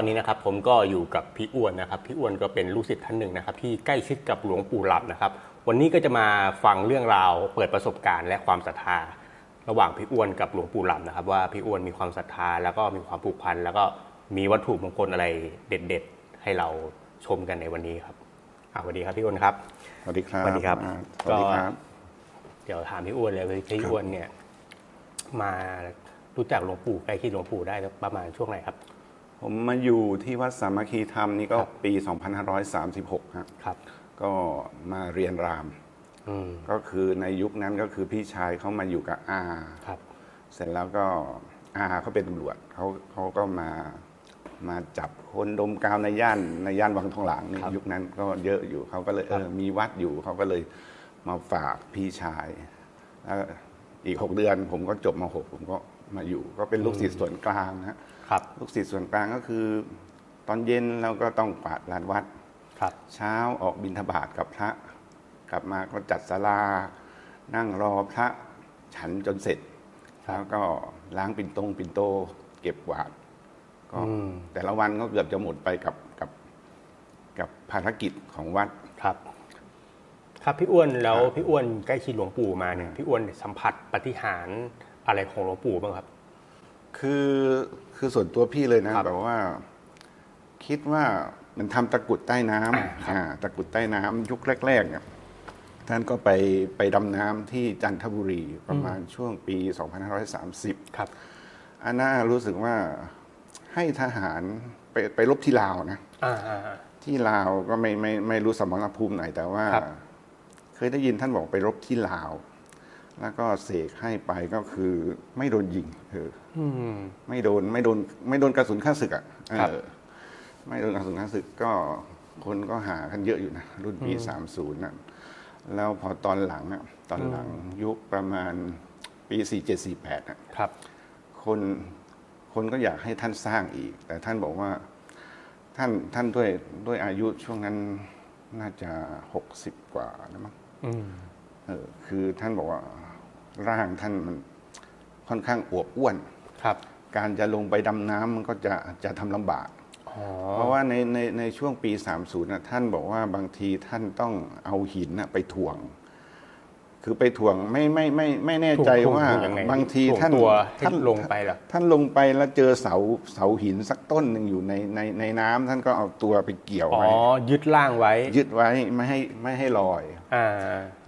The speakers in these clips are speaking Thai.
ตอนนี้นะครับผมก็อยู่กับพี่อ้วนนะครับพี่อ้วนก็เป็นลูกศิษย์ท่านหนึ่งนะครับที่ใกล้ชิดกับหลวงปู่หลับนะครับวันนี้ก็จะมาฟังเรื่องราวเปิดประสบการณ์และความศรัทธาระหว่างพี่อ้วนกับหลวงปู่หลับนะครับว่าพี่อ้วนมีความศรัทธาแล้วก็มีความผูกพันแล้วก็มีวัตถุมงคลอะไรเด็ดๆให้เราชมกันในวันนี้ครับสวัสดีครับพี่อ้วนครับสวัสดีครับสวัสดีครับสวัสดีครับ เดี๋ยวถามพี่อ้วนเลยพี่อ้วนเนี่ยมารู้จักหลวงปู่ใกล้ชิดหลวงปู่ได้ประมาณช่วงไหนครับผมมาอยู่ที่วัดสามัคคีธรรมนี่ก็ปี 2536 ครับก็มาเรียนรามก็คือในยุคนั้นก็คือพี่ชายเขามาอยู่กับครับ เสร็จแล้วก็เขาเป็นตำรวจเขาก็มาจับคนดมกาวในย่านวังทองหลางในยุคนั้นก็เยอะอยู่เขาก็เลยมีวัดอยู่เขาก็เลยมาฝากพี่ชายแล้วอีก6 เดือนผมก็จบม.6ผมก็มาอยู่ก็เป็นลูกศิษย์ส่วนกลางนะครับลูกศิษย์ส่วนกลางก็คือตอนเย็นเราก็ต้องกวาดลานวัดเช้าออกบิณฑบาตกับพระกลับมาก็จัดศาลานั่งรอพระฉันจนเสร็จแล้วก็ล้างปิ่นโตเก็บกวาดก็แต่ละวันก็เกือบจะหมดไปกับภารกิจของวัดครับพี่อ้วนแล้วพี่อ้วนใกล้ชิดหลวงปู่มาเนี่ยพี่อ้วนสัมผัสปาฏิหาริย์อะไรของหลวงปู่บ้างครับคือส่วนตัวพี่เลยนะแบบว่าคิดว่ามันทำตะกรุดใต้น้ำตะกรุดใต้น้ำยุคแรกๆเนี่ยท่านก็ไปดำน้ำที่จันทบุรีประมาณช่วงปี 2530ครับอันน่ารู้สึกว่าให้ทหารไปรบที่ลาวนะที่ลาวก็ไม่รู้สมรภูมิไหนแต่ว่าเคยได้ยินท่านบอกไปรบที่ลาวแล้วก็เสกให้ไปก็คือไม่โดนยิงไม่โดนกระสุนฆ่าศึกไม่โดนกระสุนฆ่าศึกก็คนก็หากันเยอะอยู่นะรุ่นปี30นั่นแล้วพอตอนหลังยุคประมาณปี47-48นะครับคนก็อยากให้ท่านสร้างอีกแต่ท่านบอกว่าท่านด้วยอายุช่วงนั้นน่าจะ60 กว่านะมั้งคือท่านบอกว่าร่างท่านมันค่อนข้างอวบอ้วนการจะลงไปดำน้ำมันก็จะทำลำบากเพราะว่าในช่วงปี30นะท่านบอกว่าบางทีท่านต้องเอาหินไปถ่วงคือไปถ่วงไม่แน่ใจว่าบางทีท่านลงไปหรอท่านลงไปแล้วเจอเสาหินสักต้นหนึ่งอยู่ในน้ำท่านก็เอาตัวไปเกี่ยวไว้ยึดร่างไว้ไม่ให้ลอย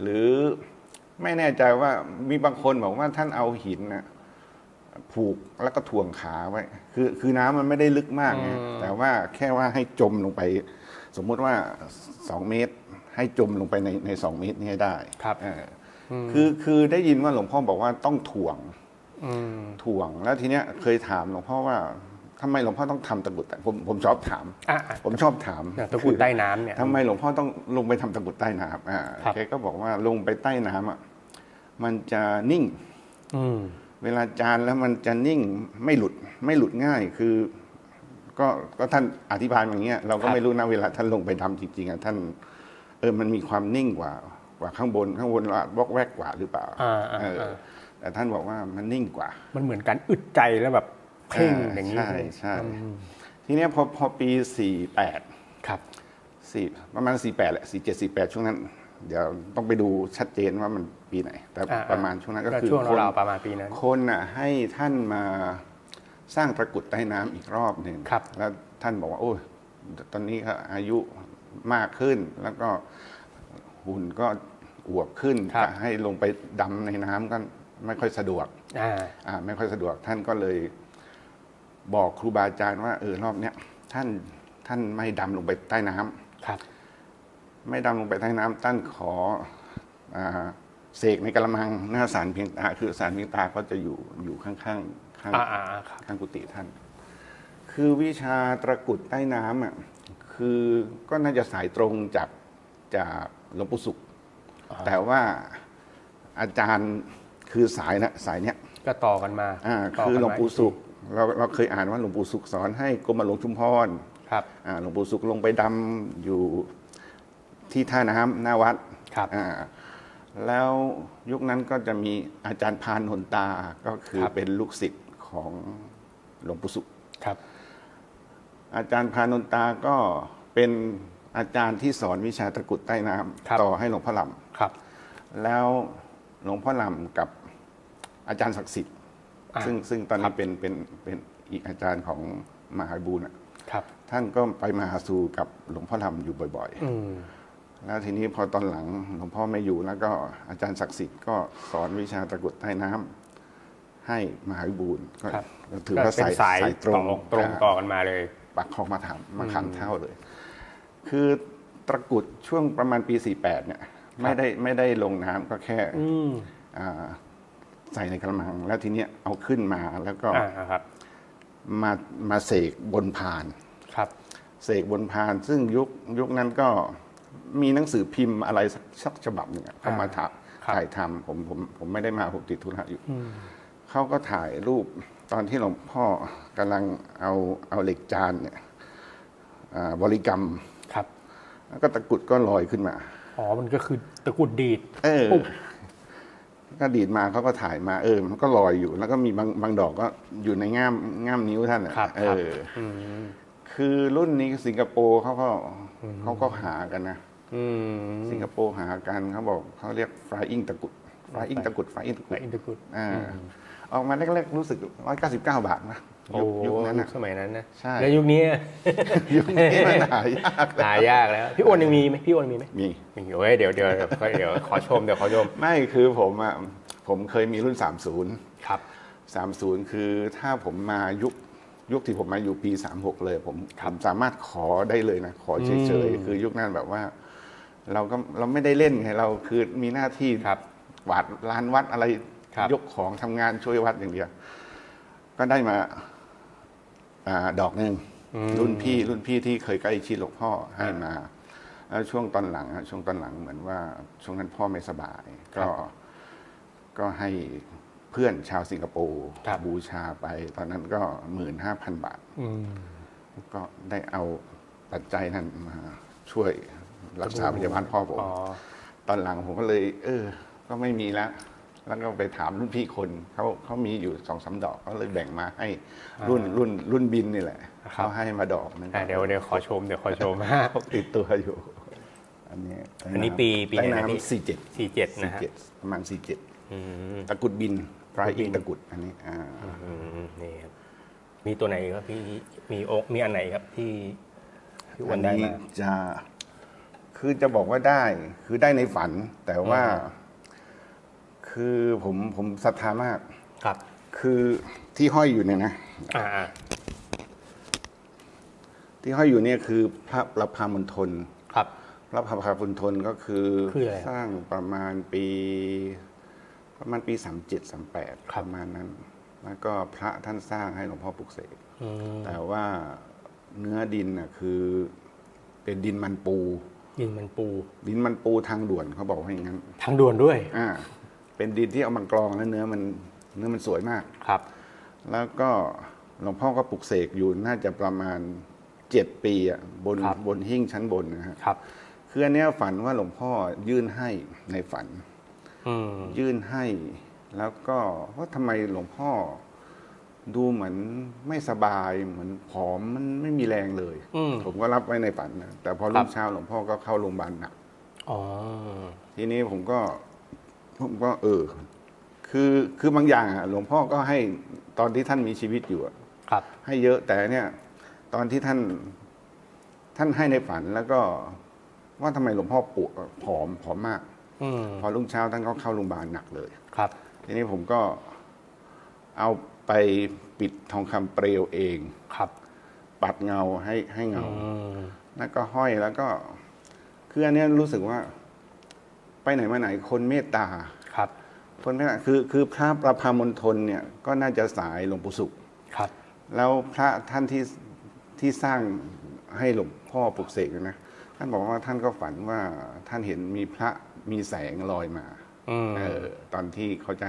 หรือไม่แน่ใจว่ามีบางคนบอกว่าท่านเอาหินผูกแล้วก็ถ่วงขาไว้คือน้ำมันไม่ได้ลึกมากไงแต่ว่าแค่ว่าให้จมลงไป สมมุติว่า2 เมตรให้จมลงไปใน2 เมตรนี้ให้ได้คือได้ยินว่าหลวงพ่อบอกว่าต้องถ่วงแล้วทีเนี้ยเคยถามหลวงพ่อว่าทำไมหลวงพ่อต้องทำตะกรุดผมชอบถามตะกรุดใต้น้ำเนี่ยทำไมหลวงพ่อต้องลงไปทำตะกรุดใต้น้ำแกก็บอกว่าลงไปใต้น้ำมันจะนิ่งเวลาจานแล้วมันจะนิ่งไม่หลุดง่ายคือก็ท่านอธิบายอย่างเงี้ยเราก็ไม่รู้นะเวลาท่านลงไปทำจริงๆท่านมันมีความนิ่งกว่าข้างบนเราอาจวอกแวกกว่าหรือเปล่าแต่ท่านบอกว่ามันนิ่งกว่ามันเหมือนการอึดใจแล้วแบบเพ่งอย่างนี้ใช่ทีนี้พอปี48ครับประมาณ48แหละ47-48ช่วงนั้นเดี๋ยวต้องไปดูชัดเจนว่ามันปีไหนแต่ประมาณช่วงนั้นก็คือช่วงเราประมาณปีนั้นคนให้ท่านมาสร้างตะกรุดใต้น้ำอีกรอบหนึ่งแล้วท่านบอกว่าโอ้ตอนนี้อายุมากขึ้นแล้วก็หุ่นก็อวบขึ้นจะให้ลงไปดำในน้ำก็ไม่ค่อยสะดวกไม่ค่อยสะดวกท่านก็เลยบอกครูบาอาจารย์ว่ารอบเนี้ยท่านไม่ดำลงไปใต้น้ำไม่ดำลงไปใต้น้ำท่านขอเสกในกระมังหน้าศาลเพียงตาคือศาลเพียงตาก็จะอยู่ข้างกุฏิท่านคือวิชาตะกรุดใต้น้ำคือก็น่าจะสายตรงจากหลวงปู่สุขแต่ว่าอาจารย์คือสายเนี้ยก็ต่อกันมาคือหลวงปู่สุขเราเคยอ่านว่าหลวงปู่สุขสอนให้กรมหลวงชุมพรหลวงปู่สุขลงไปดำอยู่ที่ท่าน้ำหน้าวัดแล้วยุคนั้นก็จะมีอาจารย์พานหนตาก็คือเป็นลูกศิษย์ของหลวงปู่สุข อาจารย์พานนตาก็เป็นอาจารย์ที่สอนวิชาตะกรุดใต้น้ำต่อให้หลวงพ่อลำแล้วหลวงพ่อลำกับอาจารย์ศักดิ์สิทธิ์ซึ่งตอนนี้เป็นอีกอาจารย์ของมหาวิบูลย์ท่านก็ไปมาหาสู่กับหลวงพ่อลำอยู่บ่อยๆแล้วทีนี้พอตอนหลังหลวงพ่อไม่อยู่แล้วก็อาจารย์ศักดิ์สิทธิ์ก็สอนวิชาตะกรุดใต้น้ำให้มหาวิบูลย์ก็ถือว่าสายตรงต่อกันมาเลยปักคลองมาขันเท่าเลย คือตะกรุดช่วงประมาณปี 48 เนี่ยไม่ได้ลงน้ำก็แค่ใส่ในกระมังแล้วทีเนี้ยเอาขึ้นมาแล้วก็มาเสกบนพานเสกบนพานซึ่งยุคนั้นก็มีหนังสือพิมพ์อะไรสักฉบับหนึ่งเขามาถ่ายทำผมไม่ได้มาผมติดธุระอยู่เขาก็ถ่ายรูปตอนที่หลวงพ่อกำลังเอาเหล็กจานเนี่ยบริกรรมแล้วก็ตะกรุดก็ลอยขึ้นมามันก็คือตะกรุดดีดก็ดีดมาเขาก็ถ่ายมามันก็ลอยอยู่แล้วก็มีบางดอกก็อยู่ในง่ามนิ้วท่านคือรุ่นนี้สิงคโปร์เขาก็หากันนะสิงคโปร์หากันเขาบอกเขาเรียก flying ตะกรุด flying ตะกรุด flying ตะกรุดออกมาแรกๆรู้สึก199 บาทนะยุคนั้นนะสมัยนั้นนะใช่แล้วยุคนี้มันหายากแล้วพี่อ้วนยังมีไหมพี่อ้วนมีไหมมีเดี๋ยวขอชมไม่คือผมเคยมีรุ่น30ครับ30คือถ้าผมมายุคที่ผมมาอยู่ปี36เลยผมสามารถขอได้เลยนะขอเฉยๆคือยุคนั้นแบบว่าเราไม่ได้เล่นไงเราคือมีหน้าที่กวาดลานวัดอะไรยกของทำงานช่วยวัดอย่างเดียวก็ได้มาดอกหนึ่งรุ่นพี่ที่เคยใกล้ชิดหลวงพ่อให้มาแล้วช่วงตอนหลังเหมือนว่าช่วงนั้นพ่อไม่สบายก็ให้เพื่อนชาวสิงคโปร์บูชาไปตอนนั้นก็ 15,000 บาทก็ได้เอาปัจจัยนั้นมาช่วยรักษาพยาบาลพ่อผมตอนหลังผมก็เลยก็ไม่มีแล้วก็ไปถามรุ่นพี่คนเขามีอยู่2-3 ดอกก็เลยแบ่งมาให้รุ่นบินนี่แหละเขาให้มาดอกนึงเดี๋ยวขอชมเขาติดตัวอยู่อันนี้ปีไหนนะ47นะฮะประมาณ47ตะกุดบินปลายอิงตะกุดอันนี้นี่ครับมีตัวไหนครับพี่มีอันไหนครับที่พี่อ้วนได้มาคือจะบอกว่าได้คือได้ในฝันแต่ว่าคือผมศรัทธามากครับคือที่ห้อยอยู่เนี่ยนะที่ห้อยอยู่เนี่ยคือพระประภามณฑลครับพระประภามณฑลก็คือสร้างประมาณปี37-38ประมาณนั้นแล้วก็พระท่านสร้างให้หลวงพ่อปลุกเสกแต่ว่าเนื้อดินน่ะคือเป็นดินมันปูทางด่วนเขาบอกว่าอย่างนั้นทางด่วนด้วยเป็นดินที่เอามากรองแล้วเนื้อมันสวยมากครับแล้วก็หลวงพ่อก็ปลุกเสกอยู่น่าจะประมาณ7 ปีบนหิ้งชั้นบนนะครับคืออันนี้ฝันว่าหลวงพ่อยื่นให้ในฝันยื่นให้แล้วก็ว่าทำไมหลวงพ่อดูเหมือนไม่สบายเหมือนผอมมันไม่มีแรงเลยผมก็รับไว้ในฝันนะแต่พอรุ่งเช้าหลวงพ่อก็เข้าโรงพยาบาลหนักทีนี้ผมก็คือบางอย่างหลวงพ่อก็ให้ตอนที่ท่านมีชีวิตอยู่ให้เยอะแต่เนี่ยตอนที่ท่านให้ในฝันแล้วก็ว่าทำไมหลวงพ่อผอมมากพอรุ่งเช้าท่านก็เข้าโรงพยาบาลหนักเลยครับทีนี้ผมก็เอาไปปิดทองคำเปลวเองครับปัดเงาให้เงาแล้วก็ห้อยแล้วก็คืออันนี้รู้สึกว่าไปไหนมาไหนคนเมตตาครับคนเมตตาคือพระประภามณฑลเนี่ยก็น่าจะสายหลวงปู่สุขครับแล้วพระท่านที่สร้างให้หลวงพ่อปลุกเสกนะท่านบอกว่าท่านก็ฝันว่าท่านเห็นมีพระมีแสงลอยมาตอนที่เขาจะ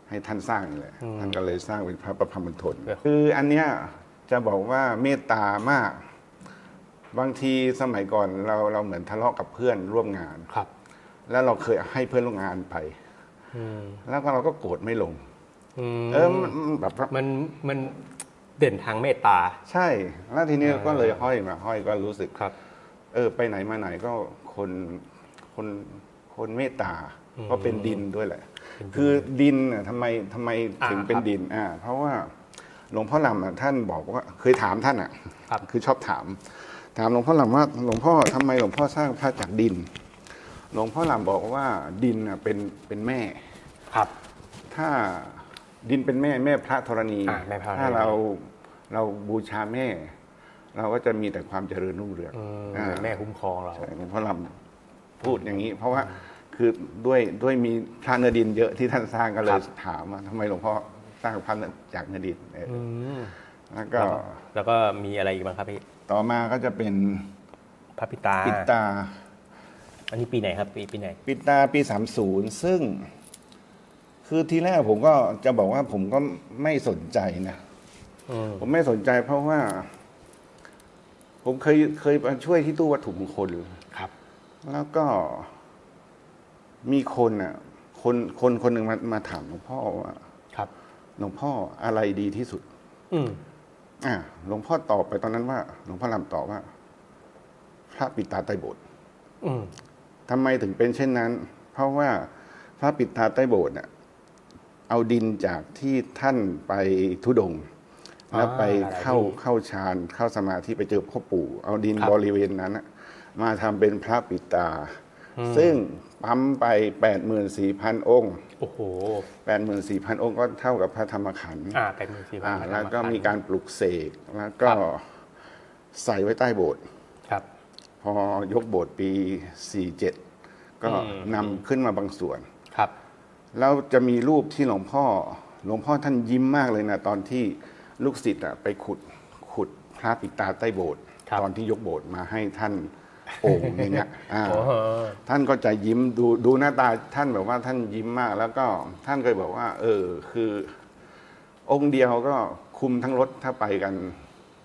ให้ท่านสร้างนี่แหละท่านก็เลยสร้างเป็นพระประภามณฑลคืออันเนี้ยจะบอกว่าเมตตามากบางทีสมัยก่อนเราเหมือนทะเลาะกับเพื่อนร่วมงานครับแล้วเราเคยให้เพื่อนร่วมงานไปแล้วก็เราก็โกรธไม่ลงแบบมัน เด่นทางเมตตาใช่แล้วทีนี้ก็เลยห้อยมาห้อยก็รู้สึกครับไปไหนมาไหนก็คนคนเมตตาเพราะเป็นดินด้วยแหละคือดินทำไมถึงเป็นดินเพราะว่าหลวงพ่อลำท่านบอกว่าเคยถามท่านคือชอบถามหลวงพ่อลำว่าหลวงพ่อทำไมหลวงพ่อสร้างพระจากดินหลวงพ่อลำบอกว่าดินเป็นแม่ครับถ้าดินเป็นแม่พระธรณีถ้าเราบูชาแม่ เราก็จะมีแต่ความเจริญรุ่งเรืองแม่คุ้มครองเราใช่หลวงพ่อลำพูดอย่างนี้ เพราะว่าคือด้วยมีพระเนื้อดินเยอะที่ท่านสร้างก็เลยถามว่าทำไมหลวงพ่อสร้างพระจากเนื้อดินแล้วก็มีอะไรอีกบ้างครับพี่ต่อมาก็จะเป็นพระปิตาอันนี้ปีไหนครับปีไหนปิตาปี30ซึ่งคือทีแรกผมก็จะบอกว่าผมก็ไม่สนใจนะผมไม่สนใจเพราะว่าผมเคยมาช่วยที่ตู้วัตถุมงคลครับแล้วก็มีคนหนึ่งมาถามหลวงพ่อว่าครับหลวงพ่ออะไรดีที่สุดหลวงพ่อตอบไปตอนนั้นว่าหลวงพ่อลำตอบว่าพระปิดตาใต้โบสถ์ทำไมถึงเป็นเช่นนั้นเพราะว่าพระปิดตาใต้โบสถ์เนี่ยเอาดินจากที่ท่านไปธุดงค์แล้วไปเข้าฌานเข้าสมาธิไปเจอพ่อปู่เอาดินบริเวณนั้นมาทำเป็นพระปิดตาซึ่งปั๊มไป 84,000 องค์โอ้โห 84,000 องค์ก็เท่ากับพระธรรมขันธ์84,000แล้วก็มีการปลุกเสกแล้วก็ใส่ไว้ใต้โบสถ์ครับพอยกโบสถ์ปี47ก็นำขึ้นมาบางส่วนครับแล้วจะมีรูปที่หลวงพ่อท่านยิ้มมากเลยนะตอนที่ลูกศิษย์ไปขุดพระปิดตาใต้โบสถ์ตอนที่ยกโบสถ์มาให้ท่านโอ่งอย่างเงี้ยท่านก็จะยิ้มดูหน้าตาท่านแบบว่าท่านยิ้มมาก แล้วก็ท่านเคยบอกว่าคือองค์เดียวก็คุมทั้งรถถ้าไปกัน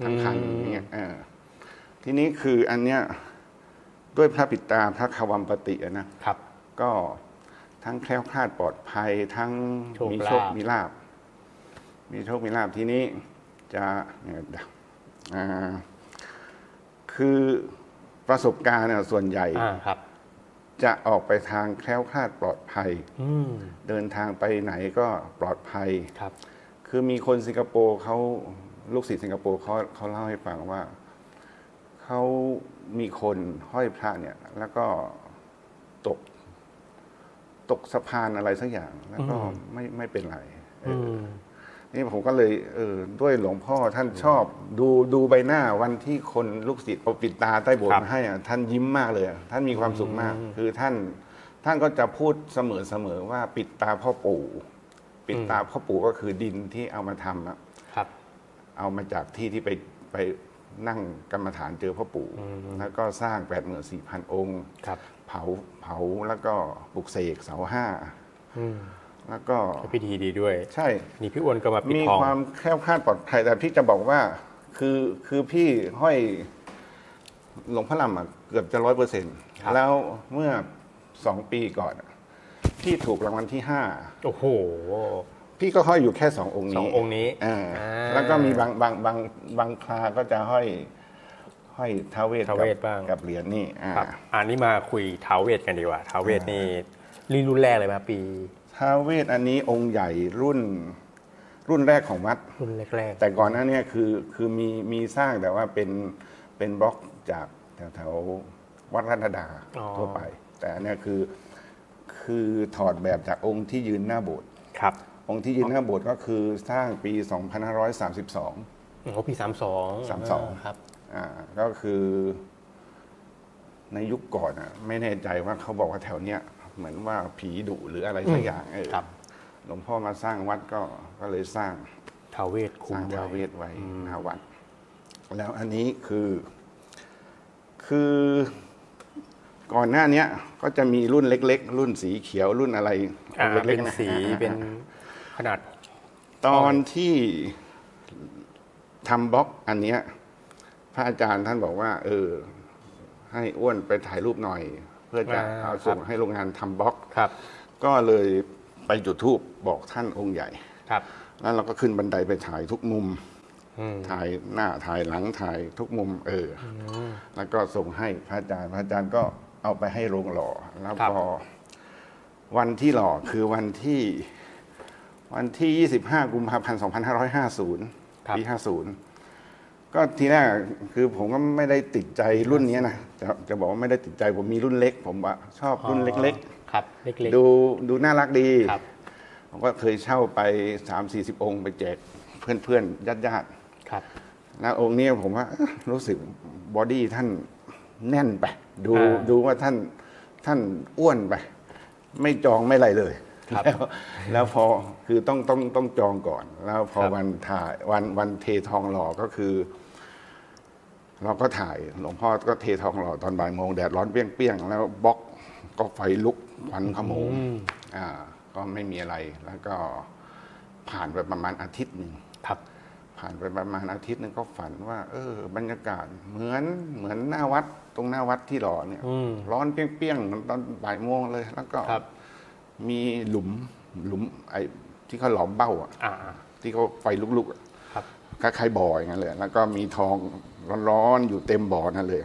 ทั้งคันอย่างเงี้ยทีนี้คืออันเนี้ยด้วยพระปิดตาพระควัมปตินะครับก็ทั้งแคล้วคลาดปลอดภัยทั้งมีโชคมีลาภทีนี้จะคือประสบการณ์ส่วนใหญ่จะออกไปทางแคล้วคลาดปลอดภัยเดินทางไปไหนก็ปลอดภัยคือมีคนสิงคโปร์เขาลูกศิษย์สิงคโปร์เขาเล่าให้ฟังว่าเขามีคนห้อยพระเนี่ยแล้วก็ตกสะพานอะไรสักอย่างแล้วก็ไม่เป็นไรนี่ผมก็เลยด้วยหลวงพ่อท่านชอบดูใบหน้าวันที่คนลูกศิษย์เอาปิดตาใต้โบสถ์มาให้ท่านยิ้มมากเลยท่านมีความสุขมากคือท่านก็จะพูดเสมอว่าปิดตาพ่อปู่ปิดตาพ่อปู่ก็คือดินที่เอามาทำครับเอามาจากที่ไปนั่งกรรมฐานเจอพ่อปู่แล้วก็สร้าง 84,000 องค์เผาแล้วก็ปลุกเสกเสาห้าแล้วก็พิธีดีด้วยใช่นี่พี่อ้วนก็มาปิดทองมีความแคล้วคลาดปลอดภัยแต่พี่จะบอกว่าคือพี่ห้อยหลวงพ่อลำเกือบจะ 100% แล้วเมื่อ2 ปีก่อนพี่ถูกรางวัลที่5โอ้โหพี่ก็ห้อยอยู่แค่2 องค์นี้2 องค์นี้แล้วก็มีบางคราก็จะห้อยท้าวเวสบ้างกับเหรียญนี่อันนี้มาคุยท้าวเวสกันดีกว่าท้าวเวสนี่รุ่นแรกเลยไหมปีท้าวเวสอันนี้องค์ใหญ่รุ่นแรกของวัดรุ่นแรกแต่ก่อนหน้านี้คือมีสร้างแต่ว่าเป็นบล็อกจากแถววัดรัตนดาทั่วไปแต่อันนี้คือถอดแบบจากองค์ที่ยืนหน้าโบสถ์ครับองค์ที่ยืนหน้าโบสถ์ก็คือสร้างปี 2532ปี32ครับก็คือในยุคก่อนไม่แน่ใจว่าเขาบอกว่าแถวเนี้ยเหมือนว่าผีดุหรืออะไรสักอย่างหลวงพ่อมาสร้างวัดก็เลยสร้างท้าวเวสคุมท้าวเวสไว้หน้าวัดแล้วอันนี้คือก่อนหน้านี้ก็จะมีรุ่นเล็กๆรุ่นสีเขียวรุ่นอะไรเล็กๆสีเป็นขนาดตอนที่ทำบล็อกอันเนี้ยพระอาจารย์ท่านบอกว่าให้อ้วนไปถ่ายรูปหน่อยเพื่อจะเอาส่งให้โรงงานทำบล็อกก็เลยไปจุดธูปบอกท่านองค์ใหญ่แล้วเราก็ขึ้นบันไดไปถ่ายทุกมุม ถ่ายหน้าถ่ายหลังถ่ายทุกมุมแล้วก็ส่งให้พระอาจารย์ก็เอาไปให้โรงหล่อแล้วพอวันที่หล่อคือวันที่25 กุมภาพันธ์ 2550 ปี 50ก็ทีแรกคือผมก็ไม่ได้ติดใจรุ่นนี้นะจะบอกว่าไม่ได้ติดใจผมมีรุ่นเล็กผมว่าชอบรุ่นเล็กๆครับเล็กๆดูน่ารักดีผมก็เคยเช่าไป 30-40 องค์ไปแจกเพื่อนๆญาติครับแล้วองค์นี้ผมว่ารู้สึกบอดี้ท่านแน่นไปดูว่าท่านอ้วนไปไม่จองไม่อะไรเลยแล้วพอคือต้องจองก่อนแล้วพอวันถ่ายวันเททองหล่อก็คือ เราก็ถ่ายหลวงพ่อก็เททองหล่อตอนบ่ายโมงแดดร้อนเปรี้ยงๆแล้วบล็อกก็ไฟลุกควันขโมงก็ไม่มีอะไรแล้วก็ผ่านไปประมาณอาทิตย์หนึ่งผ่านไปประมาณอาทิตย์หนึ่งก็ฝันว่าบรรยากาศเหมือนหน้าวัดตรงหน้าวัดที่หล่อเนี่ยร้อนเปรี้ยงๆตอนบ่ายโมงเลยแล้วก็มีหลุมไอ้ที่เขาหลอมเบ้าที่เขาไฟลุกๆคล้ายๆบ่ออย่างนั้นเลยแล้วก็มีทองร้อนๆอยู่เต็มบ่อนั่นเลย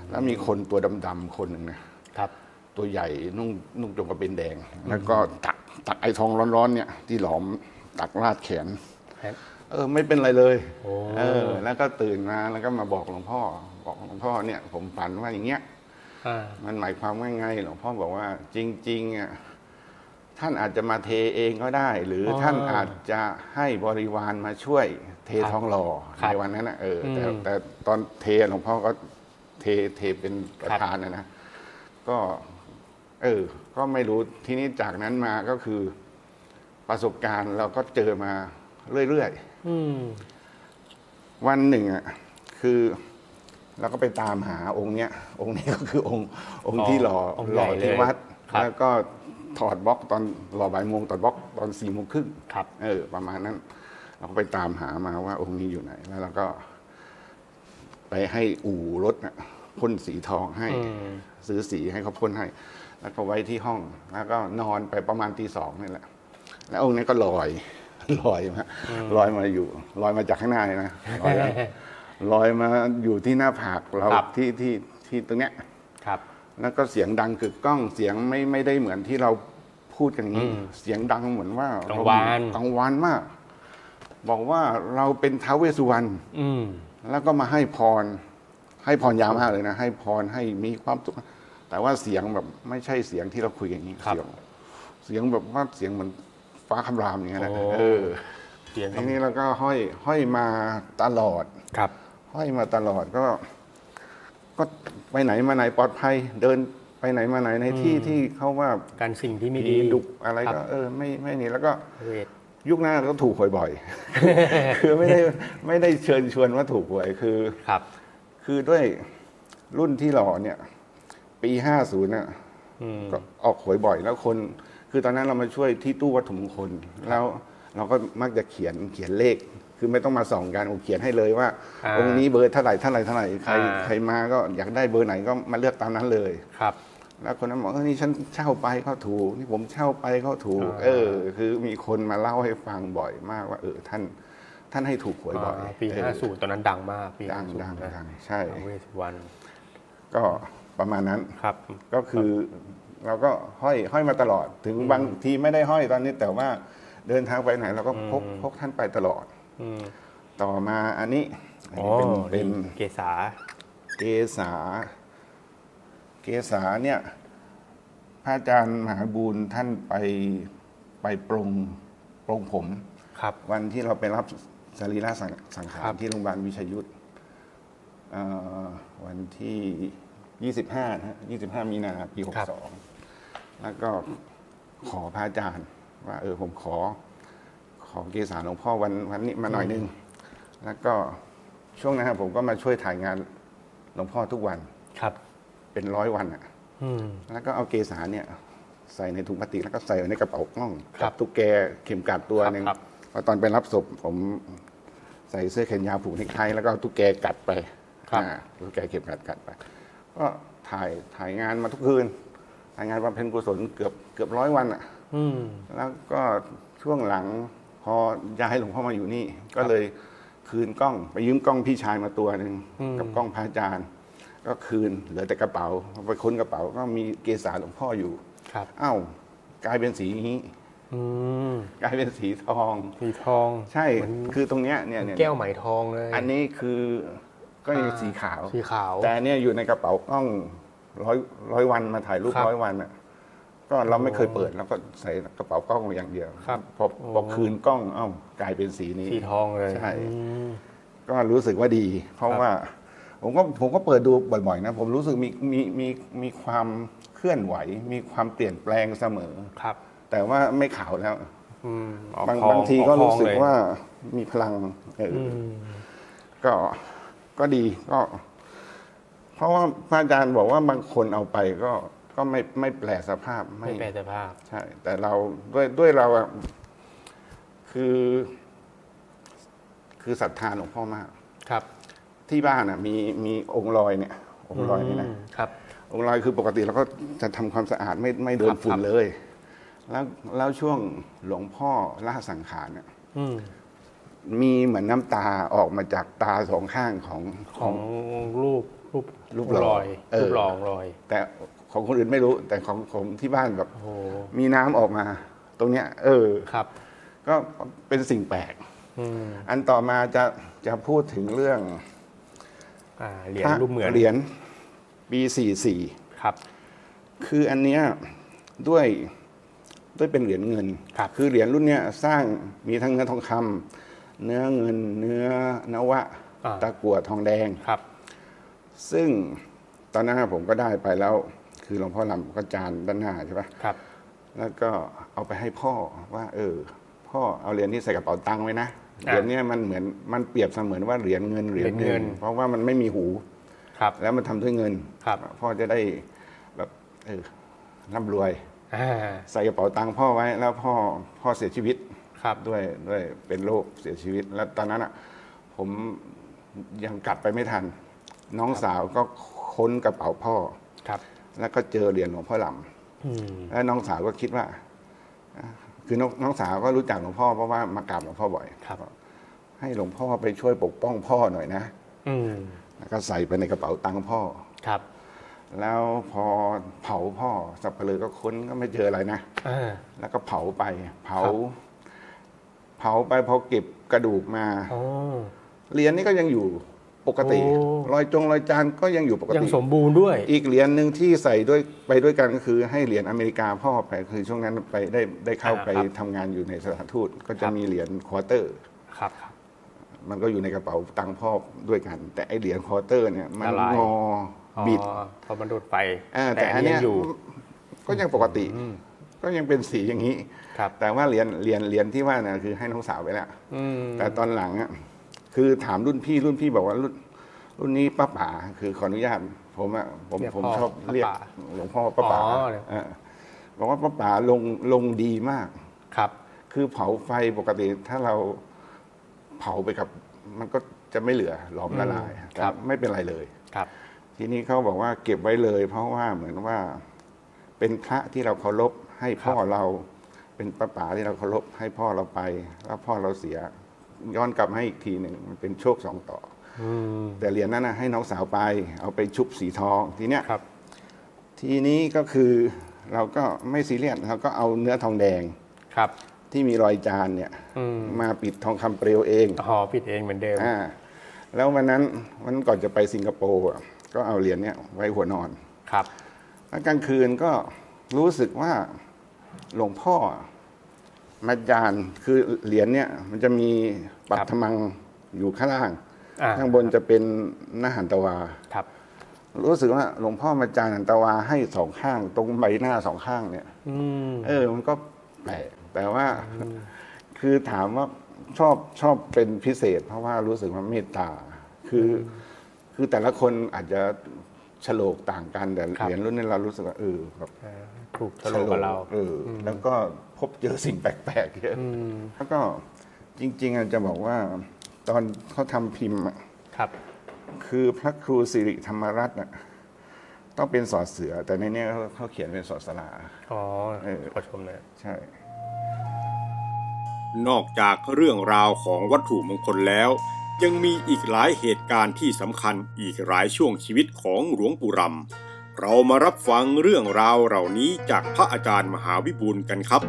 แล้วมีคนตัวดำๆคนหนึ่งนะครับตัวใหญ่นุ่งจงกระเบนแดงแล้วก็ตักไอ้ทองร้อนๆเนี่ยที่หลอมตักราดแขนไม่เป็นไรเลยแล้วก็ตื่นมาแล้วก็มาบอกหลวงพ่อเนี่ยผมฝันว่าอย่างเงี้ยมันหมายความว่าไงหลวงพ่อบอกว่าจริงๆท่านอาจจะมาเทเองก็ได้ หรือท่านอาจจะให้บริวารมาช่วยเททองหล่อในวันนั้นนะแต่ตอนเทหลวงพ่อก็เทเป็นประธานนะก็ไม่รู้ทีนี้จากนั้นมาก็คือประสบการณ์เราก็เจอมาเรื่อยๆวันหนึ่งคือเราก็ไปตามหาองค์นี้ก็คือองค์ที่หล่อที่วัดแล้วก็ถอดบล็อกตอนหล่อบ่ายโมงถอดบล็อกตอน4 โมงครึ่งประมาณนั้นเราก็ไปตามหามาว่าองค์นี้อยู่ไหนแล้วเราก็ไปให้อู่รถพ่นสีทองให้ซื้อสีให้เขาพ่นให้แล้วก็ไว้ที่ห้องแล้วก็นอนไปประมาณตี 2นี่แหละแล้วองค์นี้ก็ลอยมาจากข้างหน้าเลยนะลอยมาอยู่ที่หน้าผากเราที่ตรงเนี้ยแล้วก็เสียงดังกึกก้องเสียงไม่ได้เหมือนที่เราพูดกันอย่างนี้เสียงดังเหมือนว่ากลางวานมากบอกว่าเราเป็นท้าวเวสสุวรรณแล้วก็มาให้พรยาวมากเลยนะให้พรให้มีความสุขแต่ว่าเสียงแบบไม่ใช่เสียงที่เราคุยกันอย่างนี้เสียงแบบว่าเสียงเหมือนฟ้าคำรามอย่างเงี้ยนะทีนี้เราก็ห้อยมาตลอดห้อยมาตลอดก็ไปไหนมาไหนปลอดภัยเดินไปไหนมาไหนในที่เขาว่าการสิ่งที่ไม่ดีดุอะไรก็ไม่นี่แล้วก็ยุคหน้าก็ถูกหวยบ่อยคือไม่ได้เชิญชวนว่าถูกหวยคือด้วยรุ่นที่หล่อเนี่ยปี50เนี่ยก็ออกหวยบ่อยแล้วคนคือตอนนั้นเรามาช่วยที่ตู้วัตถุมงคลแล้วเราก็มักจะเขียนเลขคือไม่ต้องมาส่องกันเขียนให้เลยว่าองค์นี้เบอร์เท่าไหร่ใครมาก็อยากได้เบอร์ไหนก็มาเลือกตามนั้นเลยแล้วคนนั้นบอกนี่ฉันเช่าไปเขาถูกนี่ผมเช่าไปเขาถูกคือมีคนมาเล่าให้ฟังบ่อยมากว่าท่านให้ถูกหวยบ่อยปี50ตอนนั้นดังมากปีดังใช่เวสสุวรรณก็ประมาณนั้นก็คือเราก็ห้อยมาตลอดถึงบางทีไม่ได้ห้อยตอนนี้แต่ว่าเดินทางไปไหนเราก็พกท่านไปตลอดต่อมาอันนี้เป็นเกษาเนี่ยพระอาจารย์มหาบูรณ์ท่านไปปรงผมวันที่เราไปรับสรีระสังขารที่โรงพยาบาลวิชัยยุทธวันที่25 มีนาปี 62แล้วก็ขอพระอาจารย์ว่าผมขอเกษาหลวงพ่อวันนี้มาหน่อยนึงแล้วก็ช่วงนั้นผมก็มาช่วยถ่ายงานหลวงพ่อทุกวันเป็น100 วันแล้วก็เอาเกษาเนี่ยใส่ในถุงพลาสติกแล้วก็ใส่ในกระเป๋ากล้องกับตุ๊กแกเข็มกลัดตัวนึงพอตอนไปรับศพผมใส่เสื้อแขนยาวผูกเนคไทแล้วก็เอาตุ๊กแกกัดไปตุ๊กแกเข็มกัดไปก็ถ่ายงานมาทุกคืนถ่ายงานบำเพ็ญกุศลเกือบ100 วันแล้วก็ช่วงหลังพอย้ายหลวงพ่อมาอยู่นี่ก็เลย คืนกล้องไปยืมกล้องพี่ชายมาตัวหนึ่งกับกล้องพระอาจารย์ก็คืนเหลือแต่กระเป๋าไปค้นกระเป๋าก็มีเกศาหลวงพ่ออยู่ ครับ อ้าวกลายเป็นสีนี้กลายเป็นสีทอง สีทอง ใช่คือตรงเนี้ยเนี่ย แก้วไหมทองเลย อันนี้คือก็ยังสีขาว สีขาว แต่เนี่ยอยู่ในกระเป๋ากล้องร้อยวันมาถ่ายรูป ครับ 100 วันอ่ะก็เราไม่เคยเปิดเราก็ใส่กระเป๋ากล้องอย่างเดียว ครับ พอคืนกล้องกลายเป็นสีนี้ สีทองเลย ใช่ก็รู้สึกว่าดี เพราะว่าผมก็เปิดดูบ่อยๆนะผมรู้สึกมีความเคลื่อนไหว มีความเปลี่ยนแปลงเสมอ ครับ แต่ว่าไม่ขาวแล้ว ออก บางทีก็รู้สึก ออทองเลย ว่ามีพลังก็ดีก็ เพราะว่าพระอาจารย์บอกว่าบางคนเอาไปก็ไม่แปลสภาพ ไม่แปลสภาพ ใช่ แต่เราด้วยเราอะคือศรัทธาหลวงพ่อมาก ครับ ที่บ้านอะมีองค์ลอยเนี่ยองค์ลอยนี่นะครับ องค์ลอยคือปกติเราก็จะทำความสะอาดไม่โดนฝุ่นเลย แล้วช่วงหลวงพ่อละสังขารเนี่ย อืม มีเหมือนน้ำตาออกมาจากตาสองข้างของ ของรูป รูปหล่อ รอย รูปหล่อรอย แต่ของคนอื่นไม่รู้ แต่ของผมที่บ้านแบบ โอ้โห มีน้ำออกมา ตรงเนี้ย ครับ ก็เป็นสิ่งแปลก อืม อันต่อมาจะพูดถึงเรื่อง เหรียญรูปเหมือน เหรียญปี44 ครับ คืออันเนี้ยด้วยเป็นเหรียญเงิน ครับ คือเหรียญรุ่นเนี้ยสร้างมีทั้งเนื้อทองคำเนื้อเงิน เนื้อนวะ ตะกั่วทองแดง ครับ ซึ่งตอนนั้นผมก็ได้ไปแล้ว คือหลวงพ่อลำก็จานด้านหน้าใช่ปะ ครับ แล้วก็เอาไปให้พ่อว่า พ่อเอาเหรียญนี้ใส่กระเป๋าตังค์ไว้นะเหรียญเนี้ยมันเหมือนมันเปรียบเสมือนว่าเหรียญเงินเหรียญ เหรียญเงิน เพราะว่ามันไม่มีหู ครับ แล้วมันทำด้วยเงิน ครับ พ่อจะได้แบบร่ำรวย อ่า ใส่กระเป๋าตังค์พ่อไว้ แล้วพ่อเสียชีวิต ครับ ด้วยเป็นโรคเสียชีวิต แล้วตอนนั้นอ่ะ ผมยังกลับไปไม่ทัน น้องสาวก็ค้นกระเป๋าพ่อ ครับ แล้วก็เจอเหรียญหลวงพ่อล อืม ำแล้วน้องสาวก็คิดว่าคือน้องสาวก็รู้จักหลวงพ่อเพราะว่ามากราบหลวงพ่อบ่อย ครับ ให้หลวงพ่อไปช่วยปกป้องพ่อหน่อยนะ อืม แล้วก็ใส่ไปในกระเป๋าตังค์พ่อ ครับ แล้วพอเผาพ่อสับเปลือก็ค้นก็ไม่เจออะไรนะ อ่า แล้วก็เผาไป ครับ เผาไปพอเก็บกระดูกมา อ๋อ เหรียญนี่ก็ยังอยู่ปกติ โอ้ รอยจานก็ยังอยู่ปก ยัง ติ สมบูรณ์ด้วย อีกเหรียญหนึ่งที่ใส่ไปด้วยกันก็คือให้เหรียญอเมริกาพ่อไปคือช่วงนั้นไปได้เข้าไป ครับ ทำงานอยู่ในสถานทูตก็ ค จะ รับ มีเหรียญควอเตอร์ ครับ มันก็อยู่ในกระเป๋าตังค์พ่อด้วยกัน แต่ไอเหรียญควอเตอร์เนี่ยมัน ละลาย งอบิด อ๋อพอมันโดนไฟ แต่อันเนี้ย ยังอยู่ ก็ยังปกติ ก็ยังเป็นสีอย่างนี้ ครับ แต่ว่าเหรียญที่ว่าน่ะคือให้น้องสาวไปแล้ว อืม แต่ตอนหลังอ่ะคือถามรุ่นพี่บอกว่ารุ่นนี้ป้าป๋าคือขออนุญาตผมอ่ะผมชอบเรียกหลวงพ่อป้าป๋า อ๋อ บอกว่าป้าป๋าลงดีมาก ครับ คือเผาไฟปกติถ้าเราเผาไปกับ มันก็จะไม่เหลือหลอมละลายแต่ไม่เป็นไรเลย ครับ ทีนี้เขาบอกว่าเก็บไว้เลย เพราะว่าเหมือนว่า เป็นพระที่เราเคารพให้พ่อเรา เป็นป้าป๋าที่เราเคารพให้พ่อเราไป แล้วพ่อเราเสีย ย้อนกลับมาให้อีกทีหนึ่งมันเป็นโชค2 ต่อ อืม แต่เหรียญนั้นนะให้น้องสาวไป เอาไปชุบสีทองทีเนี้ย ครับ ทีนี้ก็คือเราก็ไม่ซีเรียสเราก็เอาเนื้อทองแดง ครับ ที่มีรอยจานเนี่ย อืม มาปิดทองคำเปลวเอง อ๋อปิดเองเหมือนเดิม แล้ววันก่อนจะไปสิงคโปร์ก็เอาเหรียญเนี้ยไว้หัวนอน ครับ แล้วกลางคืนก็รู้สึกว่าหลวงพ่อมาจานคือเหรียญเนี่ยมันจะมีปัตถมังอยู่ข้างล่าง ข้างบนจะเป็นหน้าหันตวา ครับ รู้สึกว่าหลวงพ่อมาจานหันตวาให้2 ข้าง ตรงใบหน้า2 ข้างเนี่ย อืม มันก็แปลกแต่ว่าคือถามว่าชอบเป็นพิเศษ เพราะว่ารู้สึกว่าเมตตา คือแต่ละคนอาจจะโฉลกต่างกันแต่เหรียญรุ่นนี้เรารู้สึกว่าแบบ ถูกทะลุกับเรา แล้วก็พบเจอสิ่งแปลกๆเยอะแล้วก็จริงๆอาจจะบอกว่า ตอนเขาทำพิมพ์อะ ครับ คือพระครูสิริธรรมรัตน์ต้องเป็นสอเสือ แต่ในเนี้ยเขาเขียนเป็นสอสลา อ๋อขอชมเลย ใช่ นอกจากเรื่องราวของวัตถุมงคลแล้ว ยังมีอีกหลายเหตุการณ์ที่สำคัญอีกหลายช่วงชีวิตของหลวงปู่รำเรามารับฟังเรื่องราวเหล่านี้จากพระอาจารย์มหาวิบูลย์กันครับ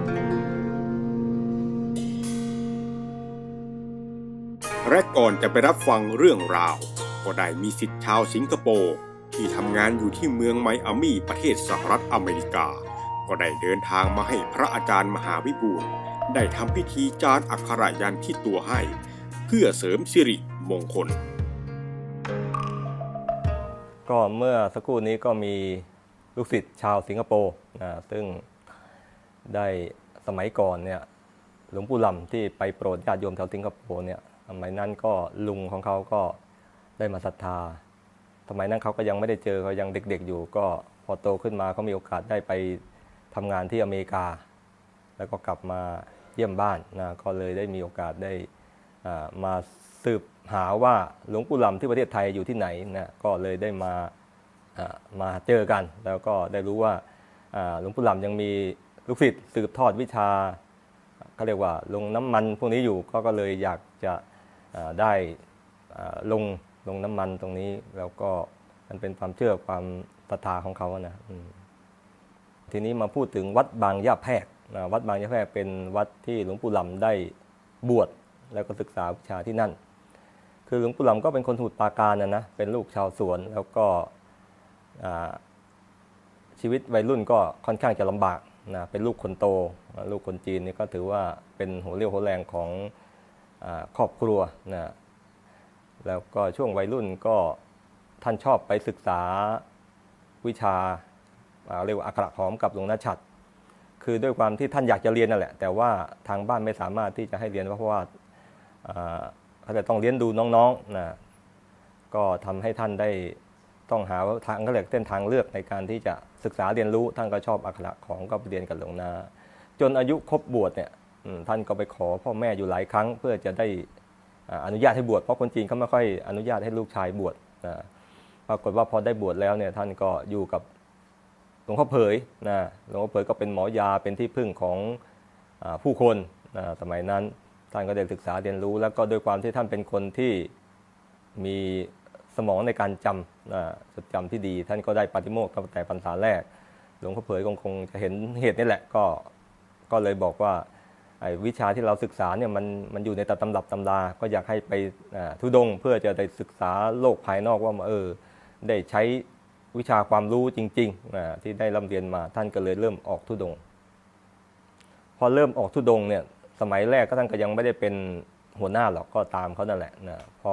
และก่อนจะไปรับฟังเรื่องราวก็ได้มีศิษย์ชาวสิงคโปร์ที่ทำงานอยู่ที่เมืองไมอามี่ประเทศสหรัฐอเมริกาก็ได้เดินทางมาให้พระอาจารย์มหาวิบูลย์ได้ทำพิธีจารอักขระยันต์ที่ตัวให้เพื่อเสริมสิริมงคลก็เมื่อสักครู่นี้ก็มีลูกศิษย์ชาวสิงคโปร์ซึ่งได้สมัยก่อนเนี่ยหลวงปู่ลำที่ไปโปรดญาติโยมชาวสิงคโปร์เนี่ยสมัยนั้นก็ลุงของเขาก็ได้มาศรัทธาสมัยนั้นเขาก็ยังไม่ได้เจอเขายังเด็กๆอยู่ก็พอโตขึ้นมาเขามีโอกาสได้ไปทำงานที่อเมริกาแล้วก็กลับมาเยี่ยมบ้านก็เลยได้มีโอกาสได้มาสืบหาว่าหลวงปู่ลำที่ประเทศไทยอยู่ที่ไหนก็เลยได้มาเจอกันแล้วก็ได้รู้ว่าหลวงปู่ลำยังมีลูกศิษย์สืบทอดวิชาเขาเรียกว่าลงน้ำมันพวกนี้อยู่ก็เลยอยากจะได้ลงน้ำมันตรงนี้แล้วก็มันเป็นความเชื่อความศรัทธาของเขานะทีนี้มาพูดถึงวัดบางย่าแพรกวัดบางย่าแพรกเป็นวัดที่หลวงปู่ลำได้บวชแล้วก็ศึกษาวิชาที่นั่นคือหลวงปู่ลำก็เป็นคนสมุทรปราการนะเป็นลูกชาวสวนแล้วก็ชีวิตวัยรุ่นก็ค่อนข้างจะลำบากเป็นลูกคนโตลูกคนจีนนี่ก็ถือว่าเป็นหัวเรี่ยวหัวแรงของครอบครัวแล้วก็ช่วงวัยรุ่นก็ท่านชอบไปศึกษาวิชาเรียกว่าอักขระหอมกับหลวงนาฉัตรคือด้วยความที่ท่านอยากจะเรียนนั่นแหละแต่ว่าทางบ้านไม่สามารถที่จะให้เรียนเพราะว่าเขาจะต้องเลี้ยงดูน้องๆก็ทำให้ท่านได้ต้องหาทางเขาเรียกเส้นทางเลือกในการที่จะศึกษาเรียนรู้ท่านก็ชอบอักขระของก็ไปเรียนกับหลวงนาจนอายุครบบวชเนี่ยท่านก็ไปขอพ่อแม่อยู่หลายครั้งเพื่อจะได้อนุญาตให้บวชเพราะคนจีนเขาไม่ค่อยอนุญาตให้ลูกชายบวชปรากฏว่าพอได้บวชแล้วเนี่ยท่านก็อยู่กับหลวงพ่อเผยหลวงพ่อเผยก็เป็นหมอยาเป็นที่พึ่งของผู้คนสมัยนั้นท่านก็ได้ศึกษาเรียนรู้แล้วก็ด้วยความที่ท่านเป็นคนที่มีสมองในการจดจำที่ดีท่านก็ได้ปาฏิโมกข์ตั้งแต่พรรษาแรกหลวงพ่อเผยคงจะเห็นเหตุนี่แหละก็เลยบอกว่าวิชาที่เราศึกษาเนี่ยมันอยู่ในตำรับตำราก็อยากให้ไปธุดงค์เพื่อจะได้ศึกษาโลกภายนอกว่าได้ใช้วิชาความรู้จริงๆที่ได้ร่ำเรียนมาท่านก็เลยเริ่มออกธุดงค์พอเริ่มออกธุดงค์เนี่ยสมัยแรกก็ท่านก็ยังไม่ได้เป็นหัวหน้าหรอกก็ตามเขานั่นแหละพ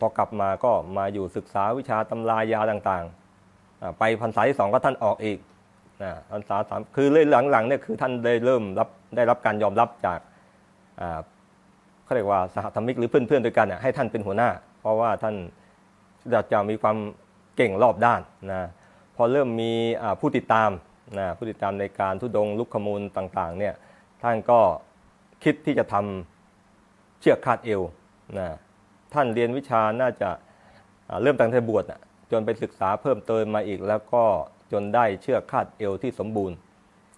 อกลับมาก็มาอยู่ศึกษาวิชาตำรายาต่างๆไปพรรษาที่2ก็ท่านออกอีกพรรษา3คือเลยหลังๆเนี่ยคือท่านได้รับการยอมรับจากเขาเรียกว่าสหธรรมิกหรือเพื่อนๆด้วยกันให้ท่านเป็นหัวหน้าเพราะว่าท่านจะมีความเก่งรอบด้านพอเริ่มมีผู้ติดตามในการธุดงค์ลุกขมูลต่างๆเนี่ยท่านก็คิดที่จะทำเชือกคาดเอวท่านเรียนวิชาน่าจะเริ่มตั้งแต่บวชจนไปศึกษาเพิ่มเติมมาอีกแล้วก็จนได้เชือกคาดเอวที่สมบูรณ์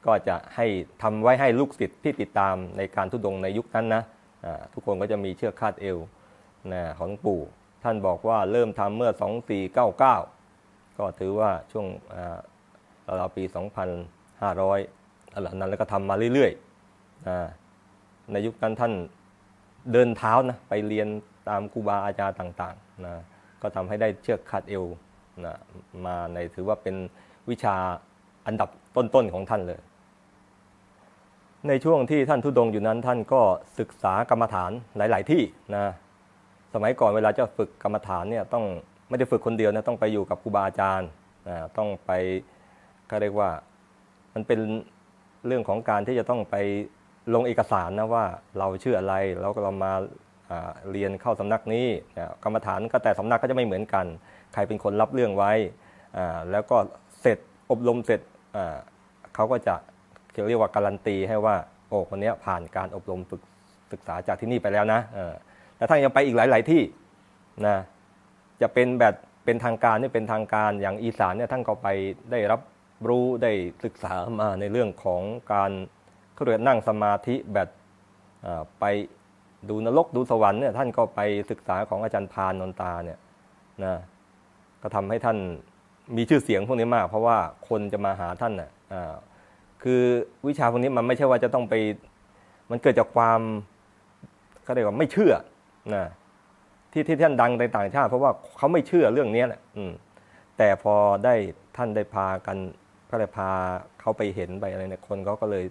ก็จะให้ทำไว้ให้ลูกศิษย์ที่ติดตามในการธุดงค์ในยุคนั้นทุกคนก็จะมีเชือกคาดเอวของหลวงปู่ท่านบอกว่าเริ่มทำเมื่อ2499ก็ถือว่าช่วงราวปี2500นั้นแล้วก็ทำมาเรื่อยๆในยุคนั้นท่านเดินเท้าไปเรียนตามครูบาอาจารย์ต่างๆก็ทำให้ได้เชือกคาดเอวมาในถือว่าเป็นวิชาอันดับต้นๆของท่านเลยในช่วงที่ท่านธุดงค์อยู่นั้นท่านก็ศึกษากรรมฐานหลายๆที่สมัยก่อนเวลาจะฝึกกรรมฐานเนี่ยต้องไม่ได้ฝึกคนเดียวต้องไปอยู่กับครูบาอาจารย์ต้องไปก็เรียกว่ามันเป็นเรื่องของการที่จะต้องไปลงเอกสารว่าเราชื่ออะไรแล้วก็เรามาเรียนเข้าสำนักนี้กรรมฐานก็แต่สำนักก็จะไม่เหมือนกันใครเป็นคนรับเรื่องไว้แล้วก็เสร็จอบรมเสร็จเขาก็จะเรียกว่าการันตีให้ว่าคนนี้ผ่านการอบรมฝึกศึกษาจากที่นี่ไปแล้วนะแต่ท่านยังไปอีกหลายๆที่จะเป็นแบบเป็นทางการนี่เป็นทางการอย่างอีสานเนี่ยท่านก็ไปได้รับรู้ได้ศึกษามาในเรื่องของการเขาเรียกนั่งสมาธิแบบไป ดูนรกดูสวรรค์เนี่ยท่านก็ไปศึกษาของอาจารย์พานนนตาเนี่ยนะก็ทำให้ท่านมีชื่อเสียงพวกนี้มากเพราะว่าคนจะมาหาท่านน่ะคือวิชาพวกนี้มันไม่ใช่ว่าจะต้องไปมันเกิดจากความเขาเรียกว่าไม่เชื่อนะที่ท่านดังในต่างชาติเพราะว่าเขาไม่เชื่อเรื่องนี้แหละแต่พอได้ท่านได้พากันก็เลยพาเขาไปเห็นไปอะไรเนี่ยคนเขาก็เลย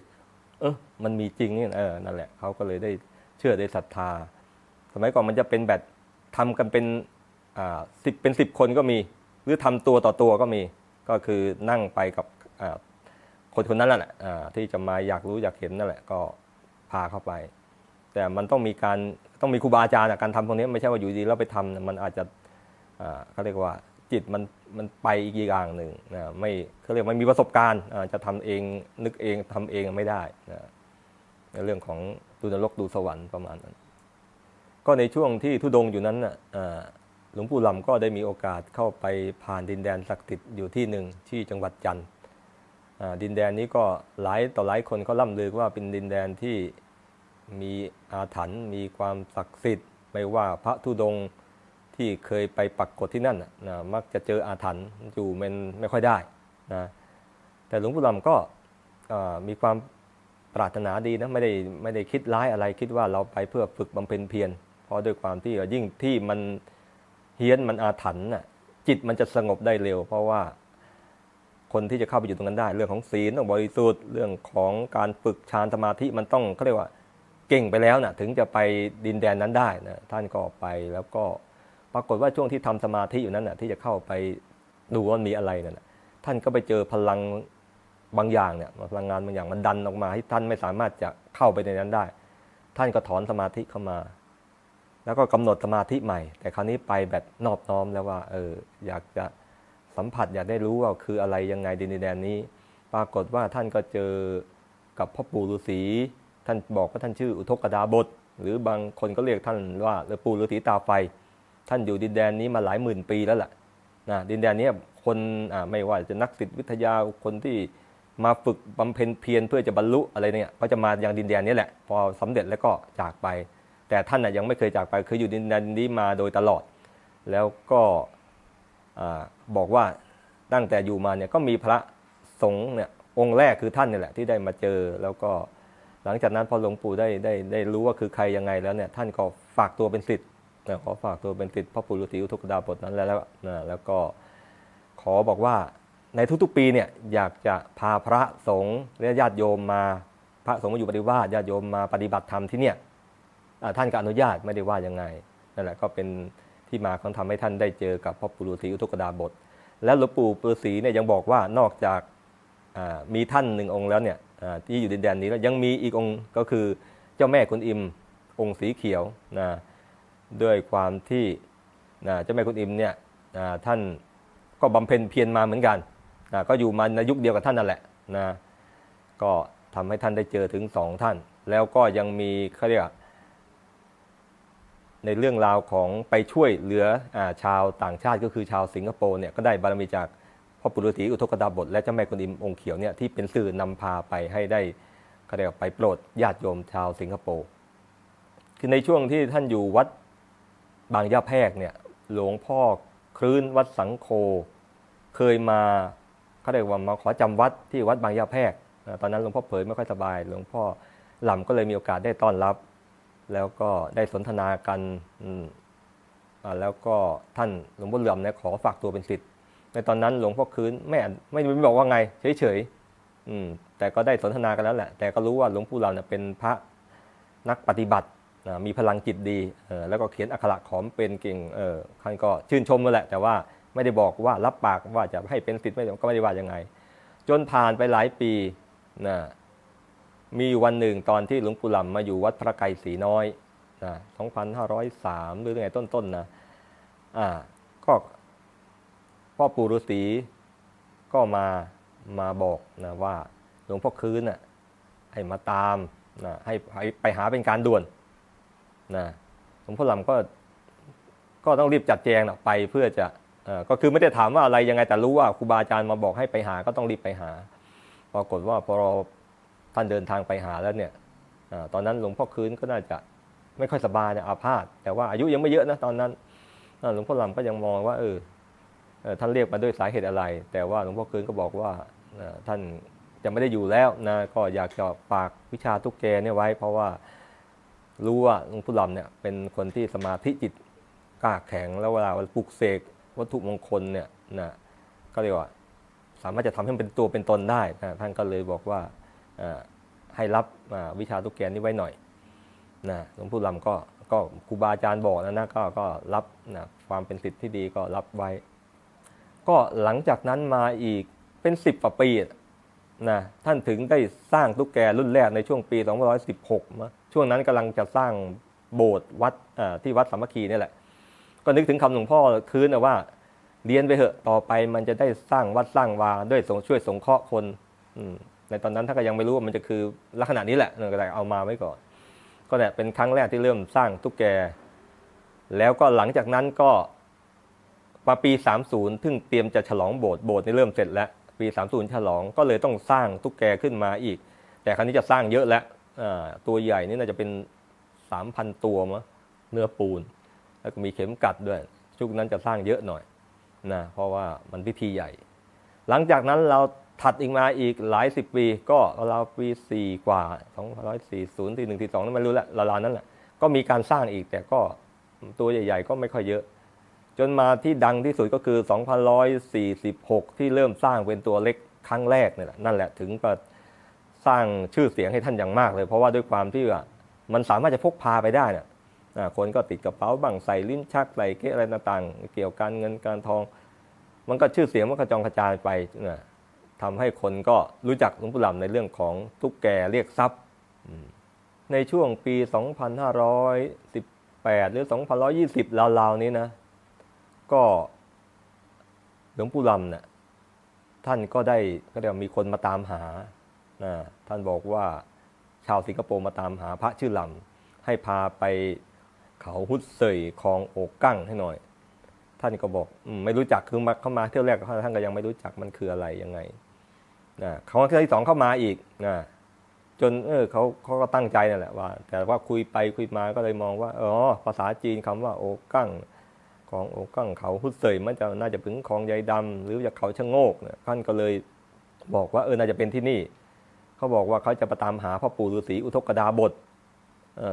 มันมีจริงนี่นั่นแหละเขาก็เลยได้เชื่อได้ศรัทธาสมัยก่อนมันจะเป็นแบบทำกันเป็น10 คนก็มีหรือทำตัวต่อตัวก็มีก็คือนั่งไปกับคนนั้นแหละที่จะมาอยากรู้อยากเห็นนั่นแหละก็พาเข้าไปแต่มันต้องมีครูบาอาจารย์การทำตรงนี้ไม่ใช่ว่าอยู่ดีแล้วไปทำมันอาจจะเขาเรียกว่าจิตมันไปอีกอย่างหนึ่งนะไม่เขาเรียกมันมีประสบการณ์จะทำเองนึกเองทำเองไม่ได้นะในเรื่องของดูนรกดูสวรรค์ประมาณนั้นก็ในช่วงที่ธุดงค์อยู่นั้นหลวงปู่หล่ำก็ได้มีโอกาสเข้าไปผ่านดินแดนศักดิ์สิทธิ์อยู่ที่หนึ่งที่จังหวัดจันทร์ดินแดนนี้ก็หลายต่อหลายคนเขาล่ำลือว่าเป็นดินแดนที่มีอาถรรพ์มีความศักดิ์สิทธิ์ไม่ว่าพระธุดงค์ที่เคยไปปักกฏที่นั่นมักจะเจออาถรรพ์อยู่มันไม่ค่อยได้นะแต่หลวงปู่หล่ำก็มีความปรารถนาดีนะไม่ได้คิดร้ายอะไรคิดว่าเราไปเพื่อฝึกบำเพ็ญเพียรเพราะด้วยความที่ยิ่งที่มันเฮี้ยนมันอาถรรพ์จิตมันจะสงบได้เร็วเพราะว่าคนที่จะเข้าไปอยู่ตรงนั้นได้เรื่องของศีลต้องบริสุทธิ์เรื่องของการฝึกฌานสมาธิมันต้องเขาเรียกว่าเก่งไปแล้วถึงจะไปดินแดนนั้นได้นะท่านก็ไปแล้วก็ปรากฏว่าช่วงที่ทำสมาธิอยู่นั้นที่จะเข้าไปดูว่ามีอะไรท่านก็ไปเจอพลังบางอย่างพลังงานบางอย่างมันดันออกมาให้ท่านไม่สามารถจะเข้าไปในนั้นได้ท่านก็ถอนสมาธิเข้ามาแล้วก็กำหนดสมาธิใหม่แต่คราวนี้ไปแบบนอบน้อมแล้วว่าอยากจะสัมผัสอยากได้รู้ว่าคืออะไรยังไงดินแดนนี้ปรากฏว่าท่านก็เจอกับพ่อปู่ฤาษีท่านบอกว่าท่านชื่ออุทกดาบทหรือบางคนก็เรียกท่านว่าปู่ฤาษีตาไฟท่านอยู่ดินแดนนี้มาหลายหมื่นปีแล้วล่ะดินแดนนี้คนไม่ว่าจะนักศิษยวิทยาคนที่มาฝึกบำเพ็ญเพียรเพื่อจะบรรลุอะไรเนี่ยก็จะมายังดินแดนนี้แหละพอสำเร็จแล้วก็จากไปแต่ท่านยังไม่เคยจากไปคืออยู่ดินแดนนี้มาโดยตลอดแล้วก็บอกว่าตั้งแต่อยู่มาเนี่ยก็มีพระสงฆ์เนี่ยองค์แรกคือท่านนี่แหละที่ได้มาเจอแล้วก็หลังจากนั้นพอหลวงปู่ได้รู้ว่าคือใครยังไงแล้วเนี่ยท่านก็ฝากตัวเป็นศิษย์ขอฝากตัวเป็นศิษย์พ่อปู่ฤาษีอุทกดาบทนั้นแล้วก็ขอบอกว่าในทุกๆปีเนี่ยอยากจะพาพระสงฆ์และญาติโยมมาพระสงฆ์มาอยู่ปฏิบัติญาติโยมมาปฏิบัติธรรมที่เนี่ยท่านก็อนุญาตไม่ได้ว่ายังไงนั่นแหละก็เป็นที่มาของทำให้ท่านได้เจอกับพ่อปู่ฤาษีอุทกดาบทและหลวงปู่ฤาษีเนี่ยยังบอกว่านอกจากมีท่านหนึ่งองค์แล้วเนี่ยที่อยู่ดินแดนนี้แล้วยังมีอีกองค์ก็คือเจ้าแม่กุนอิมองค์สีเขียวด้วยความที่เจ้าแม่กุนอิมเนี่ยท่านก็บำเพ็ญเพียรมาเหมือนกันก็อยู่มาในยุคเดียวกับท่านนั่นแหละก็ทำให้ท่านได้เจอถึง2ท่านแล้วก็ยังมีเขาเรียกในเรื่องราวของไปช่วยเหลือชาวต่างชาติก็คือชาวสิงคโปร์เนี่ยก็ได้บารมีจากพ่อปู่ฤาษีอุทกดาบทและเจ้าแม่กุนอิมองค์เขียวเนี่ยที่เป็นสื่อนำพาไปให้ได้เขาเรียกไปโปรดญาติโยมชาวสิงคโปร์คือในช่วงที่ท่านอยู่วัดบางย่าแพรกเนี่ยหลวงพ่อคลื่นวัดสังโฆเคยมาเขาเรียกว่ามาขอจำวัดที่วัดบางย่าแพรกตอนนั้นหลวงพ่อเผยไม่ค่อยสบายหลวงพ่อหล่ำก็เลยมีโอกาสได้ต้อนรับแล้วก็ได้สนทนากันแล้วก็ท่านหลวงพ่อเหลื่อมเนี่ยขอฝากตัวเป็นศิษย์ในตอนนั้นหลวงพ่อคืนไม่บอกว่าไงเฉยๆแต่ก็ได้สนทนากันแล้วแหละแต่ก็รู้ว่าหลวงปู่เหล่าเนี่ยเป็นพระนักปฏิบัติมีพลังจิตดีแล้วก็เขียนอักขระขอมเป็นเก่งท่านก็ชื่นชมกันแหละแต่ว่าไม่ได้บอกว่ารับปากว่าจะให้เป็นศิษย์ก็ไม่ได้ว่ายังไงจนผ่านไปหลายปีมีวันหนึ่งตอนที่หลวงปู่หล่ำมาอยู่วัดพระไกรศรีน้อย2503หรือไงต้นก็พ่อปู่ฤาษีก็มาบอกว่าหลวงพ่อคืนให้มาตามให้ไปหาเป็นการด่วนหลวงพ่อหล่ำก็ต้องรีบจัดแจงไปเพื่อจะก็คือไม่ได้ถามว่าอะไรยังไงแต่รู้ว่าครูบาอาจารย์มาบอกให้ไปหาก็ต้องรีบไปหาปรากฏว่าพอท่านเดินทางไปหาแล้วเนี่ยตอนนั้นหลวงพ่อคืนก็น่าจะ ไม่ค่อยสบายเนี่ยอาพาธแต่ว่าอายุยังไม่เยอะนะตอนนั้นหลวงพ่อลำก็ยังมองว่าท่านเรียกมาด้วยสาเหตุอะไรแต่ว่าหลวงพ่อคืนก็บอกว่าท่านจะไม่ได้อยู่แล้วนะก็อยากจะฝากวิชาตุ๊กแกเนี่ยไว้เพราะว่ารู้ว่าหลวงพ่อลำเนี่ยเป็นคนที่สมาธิจิตกล้าแข็งแล้วเวลาปลุกเสกวัตถุมงคลเนี่ยนะก็เรียกว่าสามารถจะทำให้มันเป็นตัวเป็นตนได้นะท่านก็เลยบอกว่าให้รับวิชาตุ๊กแกนี้ไว้หน่อยนะหลวงพ่อลำก็ครูบาอาจารย์บอกนะก็รับนะความเป็นศิษย์ที่ดีก็รับไว้ก็หลังจากนั้นมาอีกเป็น10 กว่าปีนะท่านถึงได้สร้างตุ๊กแกรุ่นแรกในช่วงปี2516นะช่วงนั้นกำลังจะสร้างโบสถ์วัดที่วัดสามัคคีนี่แหละก็นึกถึงคำหลวงพ่อคืนนะว่าเรียนไปเถอะต่อไปมันจะได้สร้างวัดสร้างวาด้วยช่วยสงเคราะห์คนในตอนนั้นถ้าก็ยังไม่รู้ว่ามันจะคือลักษณะนี้แหละก็เลยเอามาไว้ก่อนก็เนี่ยเป็นครั้งแรกที่เริ่มสร้างตุ๊กแกแล้วก็หลังจากนั้นก็มาปี30ถึงเตรียมจะฉลองโบสถ์นี่เริ่มเสร็จแล้วปี30ฉลองก็เลยต้องสร้างตุ๊กแกขึ้นมาอีกแต่ครั้งนี้จะสร้างเยอะแล้วตัวใหญ่นี่น่าจะเป็น 3,000 ตัวมั้งเนื้อปูนแล้วก็มีเข็มกัดด้วยชุดนั้นจะสร้างเยอะหน่อยนะเพราะว่ามันพิธีใหญ่หลังจากนั้นเราถัดอีกมาอีกหลาย10 ปีก็เราปี4กว่า2540 41 42นั่นไม่รู้ละราวๆนั้นแหละก็มีการสร้างอีกแต่ก็ตัวใหญ่ๆก็ไม่ค่อยเยอะจนมาที่ดังที่สุดก็คือ2146ที่เริ่มสร้างเป็นตัวเล็กครั้งแรกเนี่ยนั่นแหละถึงจะสร้างชื่อเสียงให้ท่านอย่างมากเลยเพราะว่าด้วยความที่ว่ามันสามารถจะพกพาไปได้เนี่ยคนก็ติดกระเป๋าบังใส่ลิ้นชักใส่เกะอะไรต่างๆเกี่ยวกับการเงินการทองมันก็ชื่อเสียงมันกระจองกระจายไปทำให้คนก็รู้จักหลวงปู่หลำในเรื่องของตุ๊กแกเรียกทรัพย์ในช่วงปี2518หรือ2120ราวๆนี้นะก็หลวงปู่หลำเนี่ยท่านก็เรียกมีคนมาตามหาท่านบอกว่าชาวสิงคโปร์มาตามหาพระชื่อหลำให้พาไปเขาฮุดเซยคลองโอกกั้งให้หน่อยท่านก็บอกไม่รู้จักคือเข้ามาเที่ยวแรกท่านก็ยังไม่รู้จักมันคืออะไรยังไงครั้งที่2เข้ามาอีกจนเขาก็ตั้งใจนั่นแหละว่าแต่ว่าคุยไปคุยมาก็เลยมองว่าภาษาจีนคำว่าโอกั้งของโอกั้งเขาฮุดเซยมันจะน่าจะถึงคลองใยดำหรือจากเขาชะโงกท่านก็เลยบอกว่าน่าจะเป็นที่นี่เขาบอกว่าเขาจะไปตามหาพ่อปู่ฤาษีอุทกดาบท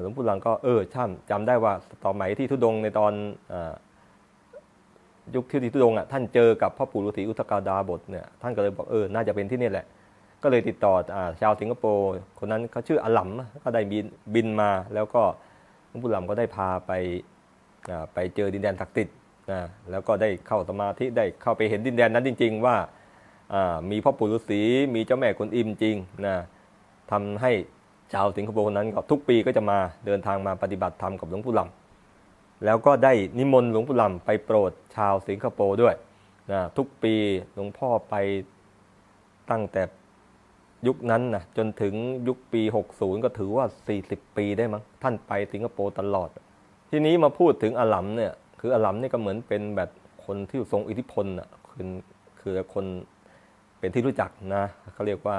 หลวงปู่หลังก็จำได้ว่าต่อไหมที่ทุดงในตอนยุคที่ทุดงท่านเจอกับพ่อปู่ฤาษีอุทกดาบทเนี่ยท่านก็เลยบอกน่าจะเป็นที่นี่แหละก็เลยติดต่อชาวสิงคโปร์คนนั้นเขาชื่ออาหลำก็ได้บินมาแล้วก็หลวงปู่หลำก็ได้พาไปเจอดินแดนศักดิ์สิทธิ์แล้วก็ได้เข้าสมาธิได้เข้าไปเห็นดินแดนนั้นจริงๆว่ามีพ่อปู่ฤาษีมีเจ้าแม่กวนอิมจริงทำให้ชาวสิงคโปร์นั้นก็ทุกปีก็จะมาเดินทางมาปฏิบัติธรรมกับหลวงปู่หลำแล้วก็ได้นิมนต์หลวงปู่หลำไปโปรดชาวสิงคโปร์ด้วยทุกปีหลวงพ่อไปตั้งแต่ยุคนั้นจนถึงยุคปี60ก็ถือว่า40 ปีได้มั้งท่านไปสิงคโปร์ตลอดทีนี้มาพูดถึงอาหลำเนี่ยคืออาหลำนี่ก็เหมือนเป็นแบบคนที่ทรงอิทธิพลคือคนเป็นที่รู้จักนะเขาเรียกว่า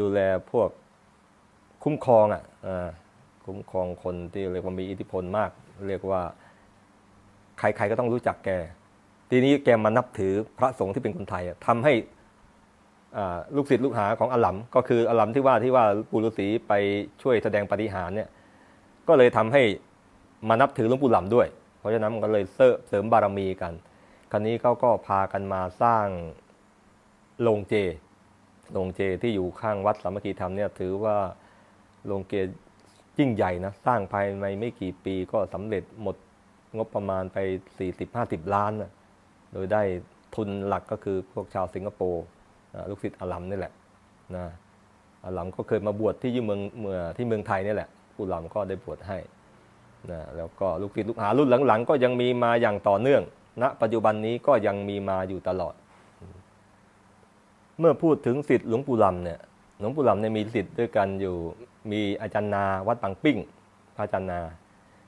ดูแลพวกคุ้มครองคุ้มครองคนที่เรียกว่ามีอิทธิพลมากเรียกว่าใครๆก็ต้องรู้จักแกทีนี้แกมานับถือพระสงฆ์ที่เป็นคนไทยทำให้ลูกศิษย์ลูกหาของอาหลำก็คืออาหลำที่ว่าปู่ฤาษีไปช่วยแสดงปาฏิหาริย์เนี่ยก็เลยทำให้มานับถือหลวงปู่หลำด้วยเพราะฉะนั้นมันก็เลยเสริมบารมีกันคราวนี้เขาก็พากันมาสร้างโรงเจที่อยู่ข้างวัดสามัคคีธรรมเนี่ยถือว่าโรงเจยิ่งใหญ่นะสร้างภายในไม่กี่ปีก็สำเร็จหมดงบประมาณไป 40-50 ล้านโดยได้ทุนหลักก็คือพวกชาวสิงคโปร์ลูกศิษย์อาหลำนี่แหละอาหลำก็เคยมาบวชที่เมืองไทยนี่แหละปู่หลำก็ได้บวชให้แล้วก็ลูกศิษย์ลูกหารุ่นหลังๆก็ยังมีมาอย่างต่อเนื่องณปัจจุบันนี้ก็ยังมีมาอยู่ตลอดเมื่อพูดถึงศิษย์หลวงปู่หลำเนี่ยหลวงปู่หลำเนี่ยมีศิษย์ด้วยกันอยู่มีอาจารย์นาวัดบางปิ้งพระอาจารย์นา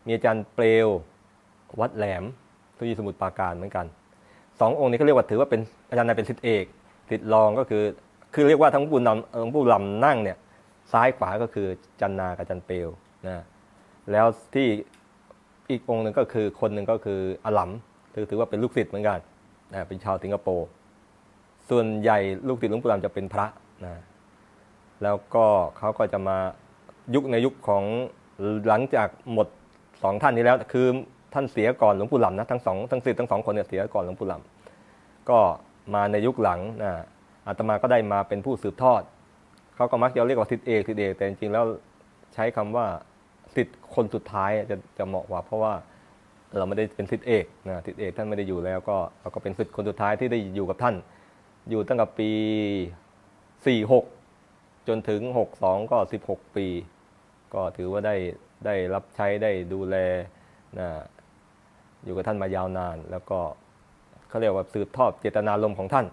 มีอาจารย์เปลววัดแหลมที่สมุทรปราการเหมือนกัน2 องค์นี้เขาเรียกว่าถือว่าเป็นอาจารย์นาเป็นศิษย์เอกศิษย์รองก็คือเรียกว่าทั้งหลวงปู่หลำนั่งเนี่ยซ้ายขวาก็คืออาจารย์นากับอาจารย์เปลว แล้วที่อีกองค์หนึ่งก็คือคนหนึ่งก็คืออาหลำถือว่าเป็นลูกศิษย์เหมือนกันเป็นชาวสิงคโปร์ส่วนใหญ่ลูกศิษย์หลวงปู่หลำจะเป็นพระนะแล้วก็เขาก็จะมาในยุคของหลังจากหมดสองท่านนี้แล้วคือท่านเสียก่อนหลวงปู่หลำนะทั้งศิษย์ทั้งสองคนเนี่ยเสียก่อนหลวงปู่หลำก็มาในยุคหลังนะอาตมาก็ได้มาเป็นผู้สืบทอดเขาก็มักจะเรียกว่าศิษย์เอกแต่จริงๆแล้วใช้คำว่าศิษย์คนสุดท้ายจะเหมาะกว่าเพราะว่าเราไม่ได้เป็นศิษย์เอกนะศิษย์เอกท่านไม่ได้อยู่แล้วก็เราก็เป็นศิษย์คนสุดท้ายที่ได้อยู่กับท่านอยู่ตั้งแต่ปี46จนถึง62ก็16ปีก็ถือว่าได้รับใช้ได้ดูแลนะอยู่กับท่านมายาวนานแล้วก็เขาเรียกว่าสืบทอดเจตนารมณ์ของท่าน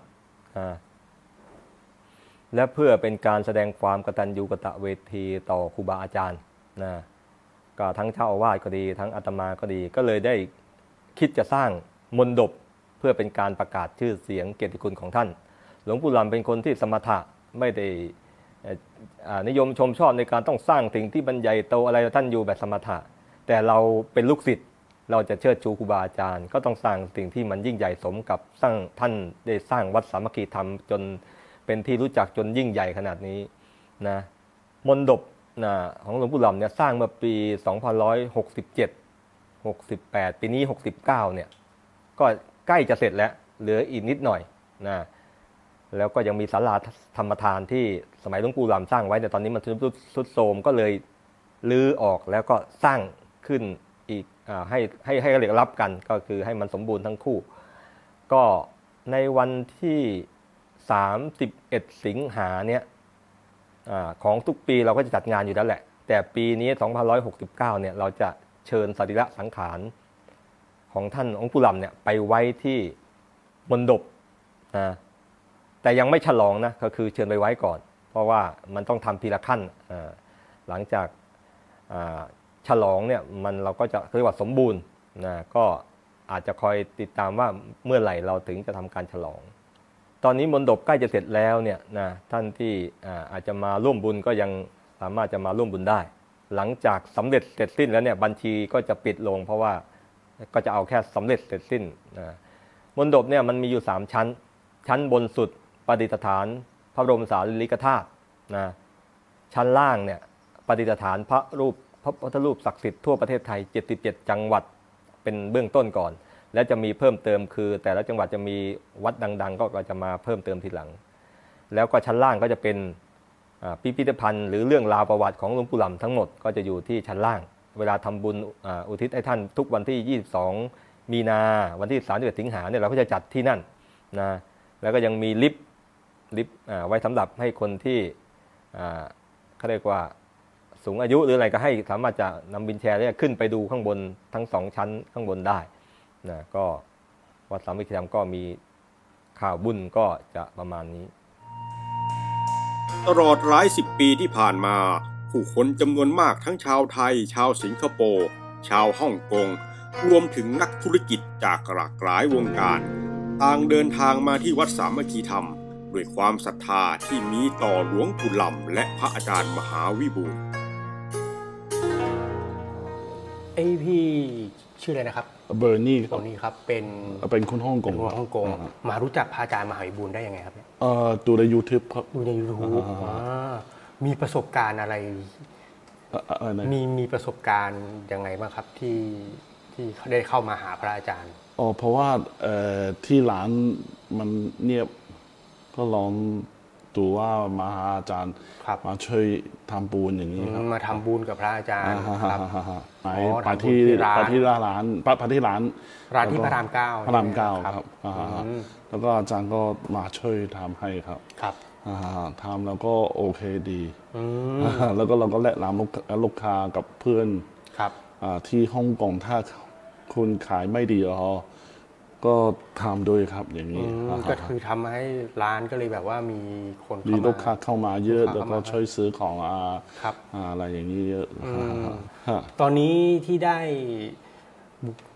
และเพื่อเป็นการแสดงความกตัญญูกตเวทีต่อครูบาอาจารย์นะก็ทั้งเจ้าอาวาสก็ดีทั้งอาตมาก็ดีก็เลยได้คิดจะสร้างมณฑปเพื่อเป็นการประกาศชื่อเสียงเกียรติคุณของท่านหลวงปู่หลำเป็นคนที่สมถะไม่ได้นิยมชมชอบในการต้องสร้างสิ่งที่บรรใหญ่โตอะไรท่านอยู่แบบสมถะแต่เราเป็นลูกศิษย์เราจะเชิดชูครูบาอาจารย์ก็ต้องสร้างสิ่งที่มันยิ่งใหญ่สมกับท่านได้สร้างวัดสามัคคีธรรมจนเป็นที่รู้จักจนยิ่งใหญ่ขนาดนี้นะมณฑปของหลวงปู่หลำเนี่ยสร้างเมื่อปี2567 68ปีนี้69เนี่ยก็ใกล้จะเสร็จแล้วเหลืออีกนิดหน่อยนะแล้วก็ยังมีศาลาธรรมทานที่สมัยหลวงปู่หลำสร้างไว้แต่ตอนนี้มันทรุดโทรมก็เลยรื้อออกแล้วก็สร้างขึ้นอีกให้เรียกรับกันก็คือให้มันสมบูรณ์ทั้งคู่ก็ในวันที่31 สิงหาเนี่ยของทุกปีเราก็จะจัดงานอยู่แล้วแหละแต่ปีนี้2569เนี่ยเราจะเชิญสรีระสังขารของท่านหลวงปู่หลำเนี่ยไปไว้ที่มณฑปแต่ยังไม่ฉลองนะก็คือเชิญไปไว้ก่อนเพราะว่ามันต้องทำทีละขั้นหลังจากฉลองเนี่ยเราก็จะเรียกว่าสมบูรณ์ก็อาจจะคอยติดตามว่าเมื่อไหร่เราถึงจะทำการฉลองตอนนี้มณฑปใกล้จะเสร็จแล้วเนี่ยท่านที่อาจจะมาร่วมบุญก็ยังสามารถจะมาร่วมบุญได้หลังจากสำเร็จเสร็จสิ้นแล้วเนี่ยบัญชีก็จะปิดลงเพราะว่าก็จะเอาแค่สำเร็จเสร็จสิ้นมณฑปเนี่ยมันมีอยู่3ชั้นบนสุดประดิษฐานพระบรมสารีริกธาตุชั้นล่างเนี่ยประดิษฐานพระพุทธรูปศักดิ์สิทธิ์ทั่วประเทศไทย77จังหวัดเป็นเบื้องต้นก่อนและจะมีเพิ่มเติมคือแต่ละจังหวัดจะมีวัดดังๆก็จะมาเพิ่มเติมทีหลังแล้วก็ชั้นล่างก็จะเป็นพิพิธภัณฑ์หรือเรื่องราวประวัติของหลวงปู่หลำทั้งหมดก็จะอยู่ที่ชั้นล่างเวลาทำบุญอุทิศให้ท่านทุกวันที่22มีนาวันที่31สิงหาเนี่ยเราก็จะจัดที่นั่นนะแล้วก็ยังมีลิฟต์ไว้สำหรับให้คนที่เขาเรียกว่าสูงอายุหรืออะไรก็ให้สามารถจะนำวินแชร์เนี่ยขึ้นไปดูข้างบนทั้ง2ชั้นข้างบนได้นะก็วัดสามัคคีธรรมก็มีข่าวบุญก็จะประมาณนี้ตลอดหลาย10 ปีที่ผ่านมาผู้คนจำนวนมากทั้งชาวไทยชาวสิงคโปร์ชาวฮ่องกงรวมถึงนักธุรกิจจากหลากหลายวงการต่างเดินทางมาที่วัดสามัคคีธรรมด้วยความศรัทธาที่มีต่อหลวงปู่หลำและพระอาจารย์มหาวิบูลย์พี่ชื่ออะไรนะครับเบอร์นี่ครับเป็นคนฮ่องกงมารู้จักพระอาจารย์มหาวิบูลย์ได้ยังไงครับเนี่ยดูใน YouTube ครับดูใน YouTube มีประสบการณ์อะไรมีประสบการณ์ยังไงบ้างครับที่ได้เข้ามาหาพระอาจารย์เพราะว่าที่ร้านมันเงียบก็ลองดูว่ามาหาอาจารย์มาช่วยทำบุญอย่างนี้ครับมาทำบุญกับพระอาจารย์ครับไปที่ร้านที่ร้านที่พระราม9ครับแล้วก็อาจารย์ก็มาช่วยทำให้ครับทำแล้วก็โอเคดีแล้วก็เราก็แนะนำลูกค้ากับเพื่อนที่ฮ่องกงถ้าคุณขายไม่ดีก็ทำด้วยครับอย่างนี้ก็คือทำให้ร้านก็เลยแบบว่ามีคนมีลูกค้าเข้ามาเยอะแล้วก็ช่วยซื้อของอะไรอย่างนี้เยอะตอนนี้ที่ได้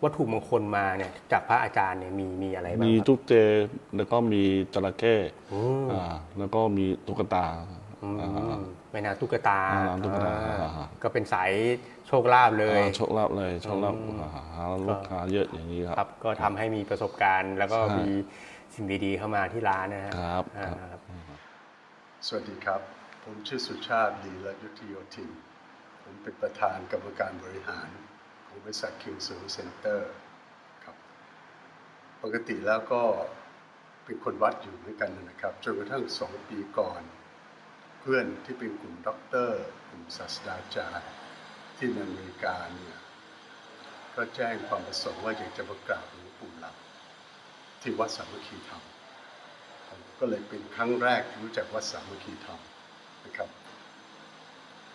วัตถุมงคลมาเนี่ยจากพระอาจารย์เนี่ยมีอะไรบ้างมีตุ๊กเจแล้วก็มีจระเข้แล้วก็มีตุ๊กตา แม่นางตุ๊กตา แม่นางตุ๊กตา ก็เป็นสายโชคลาภเลย โชคลาภเลยโชคลาภหาลูกค้าเยอะอย่างนี้ค ค รั รับ บก็ทำให้มีประสบการณ์ แล้วก็ ใช่ มีสิ่งดีๆเข้ามาที่ร้านนะฮะ ครับ ครับ สวัสดีครับ ผมชื่อสุชาติลีละยุทธโยธิน ผมเป็นประธานกรรมการบริหารของบริษัท King Service Center ครับ ปกติแล้วก็เป็นคนวัดอยู่ด้วยกันนะครับ จนกระทั่ง2 ปีก่อน เพื่อนที่เป็นกลุ่มด็อกเตอร์กลุ่มศาสตราจารย์ที่ในอเมริกาเนี่ยก็แจ้งความประสงค์ว่าอยากจะมากราบหลวงปู่หลับที่วัดสามัคคีธรรม ก็เลยเป็นครั้งแรกที่รู้จักวัดสามัคคีธรรมนะครับ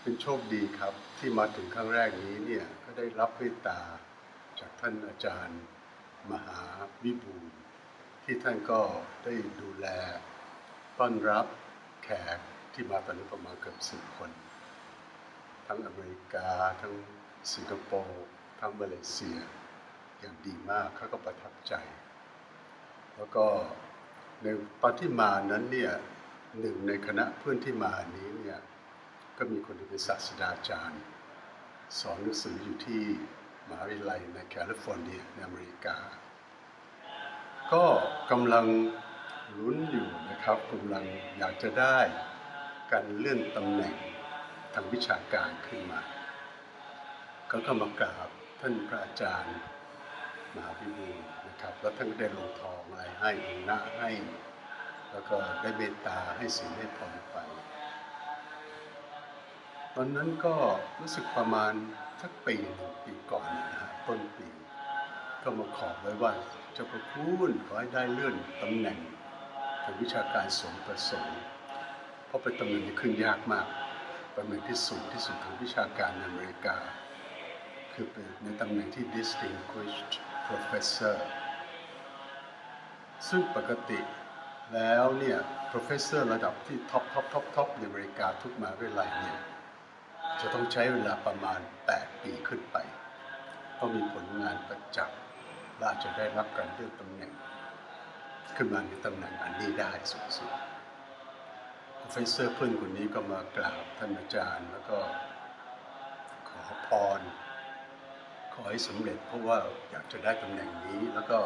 เป็นโชคดีครับที่มาถึงครั้งแรกนี้เนี่ยก็ได้รับเมตตาจากท่านอาจารย์มหาวิบูลย์ที่ท่านก็ได้ดูแลต้อนรับแขกที่มาตอนนี้ประมาณเกือบ10 คน ทั้งอเมริกาทั้งสิงคโปร์ทั้งมาเลเซียอย่างดีมากเขาก็ประทับใจ แล้วก็ในตอนที่มานั้นเนี่ยหนึ่งในคณะเพื่อนที่มานี้เนี่ยก็มีคนที่เป็นศาสตราจารย์สอนหนังสืออยู่ที่มหาวิทยาลัยในแคลิฟอร์เนียในอเมริกา ก็กำลังลุ้นอยู่นะครับกำลังอยากจะได้การเลื่อนตำแหน่งทางวิชาการขึ้นมาก็เข้ามากราบท่านพระอาจารย์มหาวิบูลย์นะครับแล้วท่านก็ได้ลงทองอะไรให้องค์หน้าให้แล้วก็ได้เมตตาให้ศีลให้พรไปตอนนั้นก็รู้สึกประมาณสัก1 ปีก่อนนะฮะต้นปีก็มาขอไว้ว่าเจ้าพระคุณขอให้ได้เลื่อนตำแหน่งทางวิชาการสมประสงค์เพราะเป็นตำแหน่งที่ขึ้นยากมากตำแหน่งที่สูงที่สุดทางวิชาการในอเมริกาคือเป็นในตำแหน่งที่ distinguished professor ซึ่งปกติแล้วเนี่ย professor ระดับที่ท็อปในอเมริกาทุกมหาวิทยาลัยเนี่ยจะต้องใช้เวลาประมาณ8 ปีขึ้นไปต้องมีผลงานประจักษ์และจะได้รับการเลื่อนตำแหน่งขึ้นมาในตำแหน่งอันนี้ได้สูงสุด professor เพื่อนคนนี้ก็มากราบท่านอาจารย์แล้วก็ขอพรขอให้สำเร็จเพราะว่าอยากจะได้ตำแหน่งนี้แล้วก็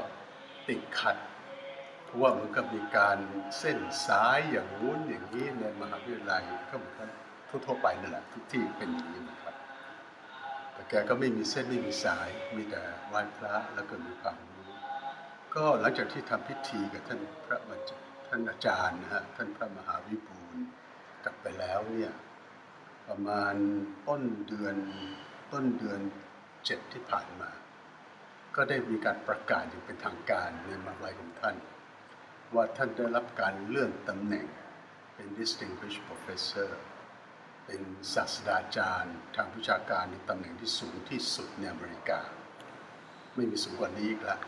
ติดขัดเพราะว่ามันก็มีการเส้นสายอย่างนู้นอย่างนี้ในมหาวิทยาลัยก็เหมือนกันทั่วไปนั่นแหละทุกที่เป็นอย่างนี้นะครับแต่แกก็ไม่มีเส้นไม่มีสายมีแต่ไหว้พระแล้วก็มีความรู้ก็หลังจากที่ทำพิธีกับท่านอาจารย์นะฮะท่านพระมหาวิบูลย์กลับไปแล้วเนี่ยประมาณต้นเดือน7ที่ผ่านมาก็ได้มีการประกาศอย่างเป็นทางการในมหาวิทยาลัยของท่านว่าท่านได้รับการเลื่อนตำแหน่งเป็น distinguished professor เป็นศาสตราจารย์ทางวิชาการในตำแหน่งที่สูงที่สุดในอเมริกาไม่มีสูงกว่านี้อีกแล้ว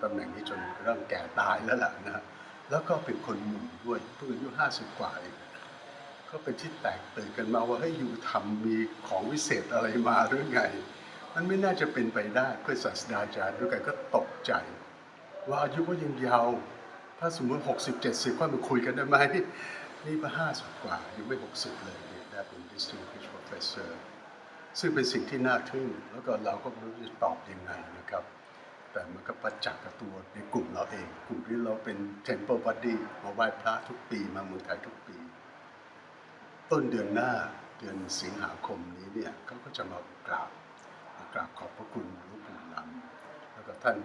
ตำแหน่งนี้จนเริ่มแก่ตายแล้วล่ะนะแล้วก็เป็นคนหนุ่มด้วยเพิ่งอายุ50 กว่าเองก็เป็นที่แตกตื่นกันมาว่าเฮ้ยอยู่ทำมีของวิเศษอะไรมาหรือไงมันไม่น่าจะเป็นไปได้เพื่อศาสตราจารย์ด้วยกันก็ตกใจว่าอายุก็ยังยาวถ้าสมมติ60-70ค่อยมาคุยกันได้ไหมนี่มา50 กว่ายังไม่60เลยเนี่ยได้เป็น distinguished professor ซึ่งเป็นสิ่งที่น่าทึ่งแล้วก็เราก็ไม่รู้จะตอบยังไงนะครับแต่มันก็ประจักษ์กับตัวในกลุ่มเราเองกลุ่มที่เราเป็น Temple Body มาไหว้พระทุกปีมาเมืองไทยทุกปีต้นเดือนหน้าเดือนสิงหาคมนี้เนี่ยเขาก็จะมากราบขอบพระคุณหลวงปู่หลำแล้วก็ท่าน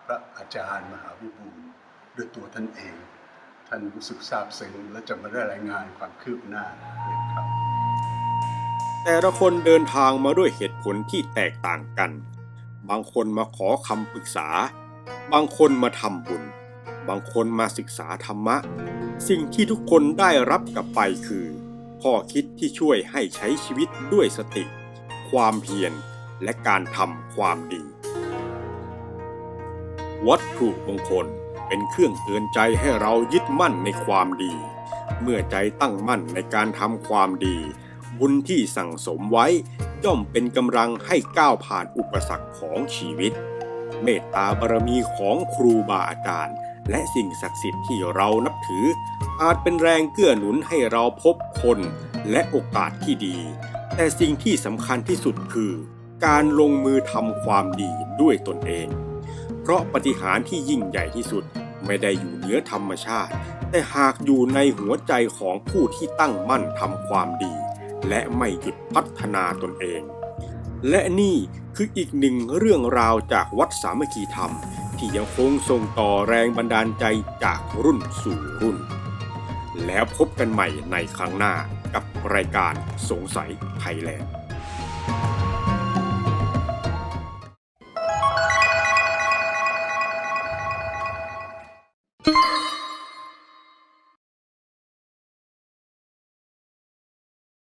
พระอาจารย์มหาวิบูลย์ด้วยตัวท่านเองท่านรู้สึกซาบซึ้งและจะมาได้รายงานความคืบหน้าเลยครับ แต่ละคนเดินทางมาด้วยเหตุผลที่แตกต่างกัน บางคนมาขอคำปรึกษา บางคนมาทำบุญ บางคนมาศึกษาธรรมะ สิ่งที่ทุกคนได้รับกลับไปคือข้อคิดที่ช่วยให้ใช้ชีวิตด้วยสติ ความเพียร และการทำความดี วัตถุมงคลเป็นเครื่องเตือนใจให้เรายึดมั่นในความดี เมื่อใจตั้งมั่นในการทำความดี บุญที่สั่งสมไว้ย่อมเป็นกำลังให้ก้าวผ่านอุปสรรคของชีวิต เมตตาบารมีของครูบาอาจารย์และสิ่งศักดิ์สิทธิ์ที่เรานับถืออาจเป็นแรงเกื้อหนุนให้เราพบคน และโอกาสที่ดี แต่สิ่งที่สำคัญที่สุดคือการลงมือทำความดีด้วยตนเอง เพราะปาฏิหาริย์ที่ยิ่งใหญ่ที่สุดไม่ได้อยู่เหนือธรรมชาติแต่หากอยู่ในหัวใจของผู้ที่ตั้งมั่นทำความดีและไม่หยุดพัฒนาตนเองและนี่คืออีกหนึ่งเรื่องราวจากวัดสามัคคีธรรมที่ยังคงส่งต่อแรงบันดาลใจจากรุ่นสู่รุ่นแล้วพบกันใหม่ในครั้งหน้ากับรายการสงสัยไทยแลนด์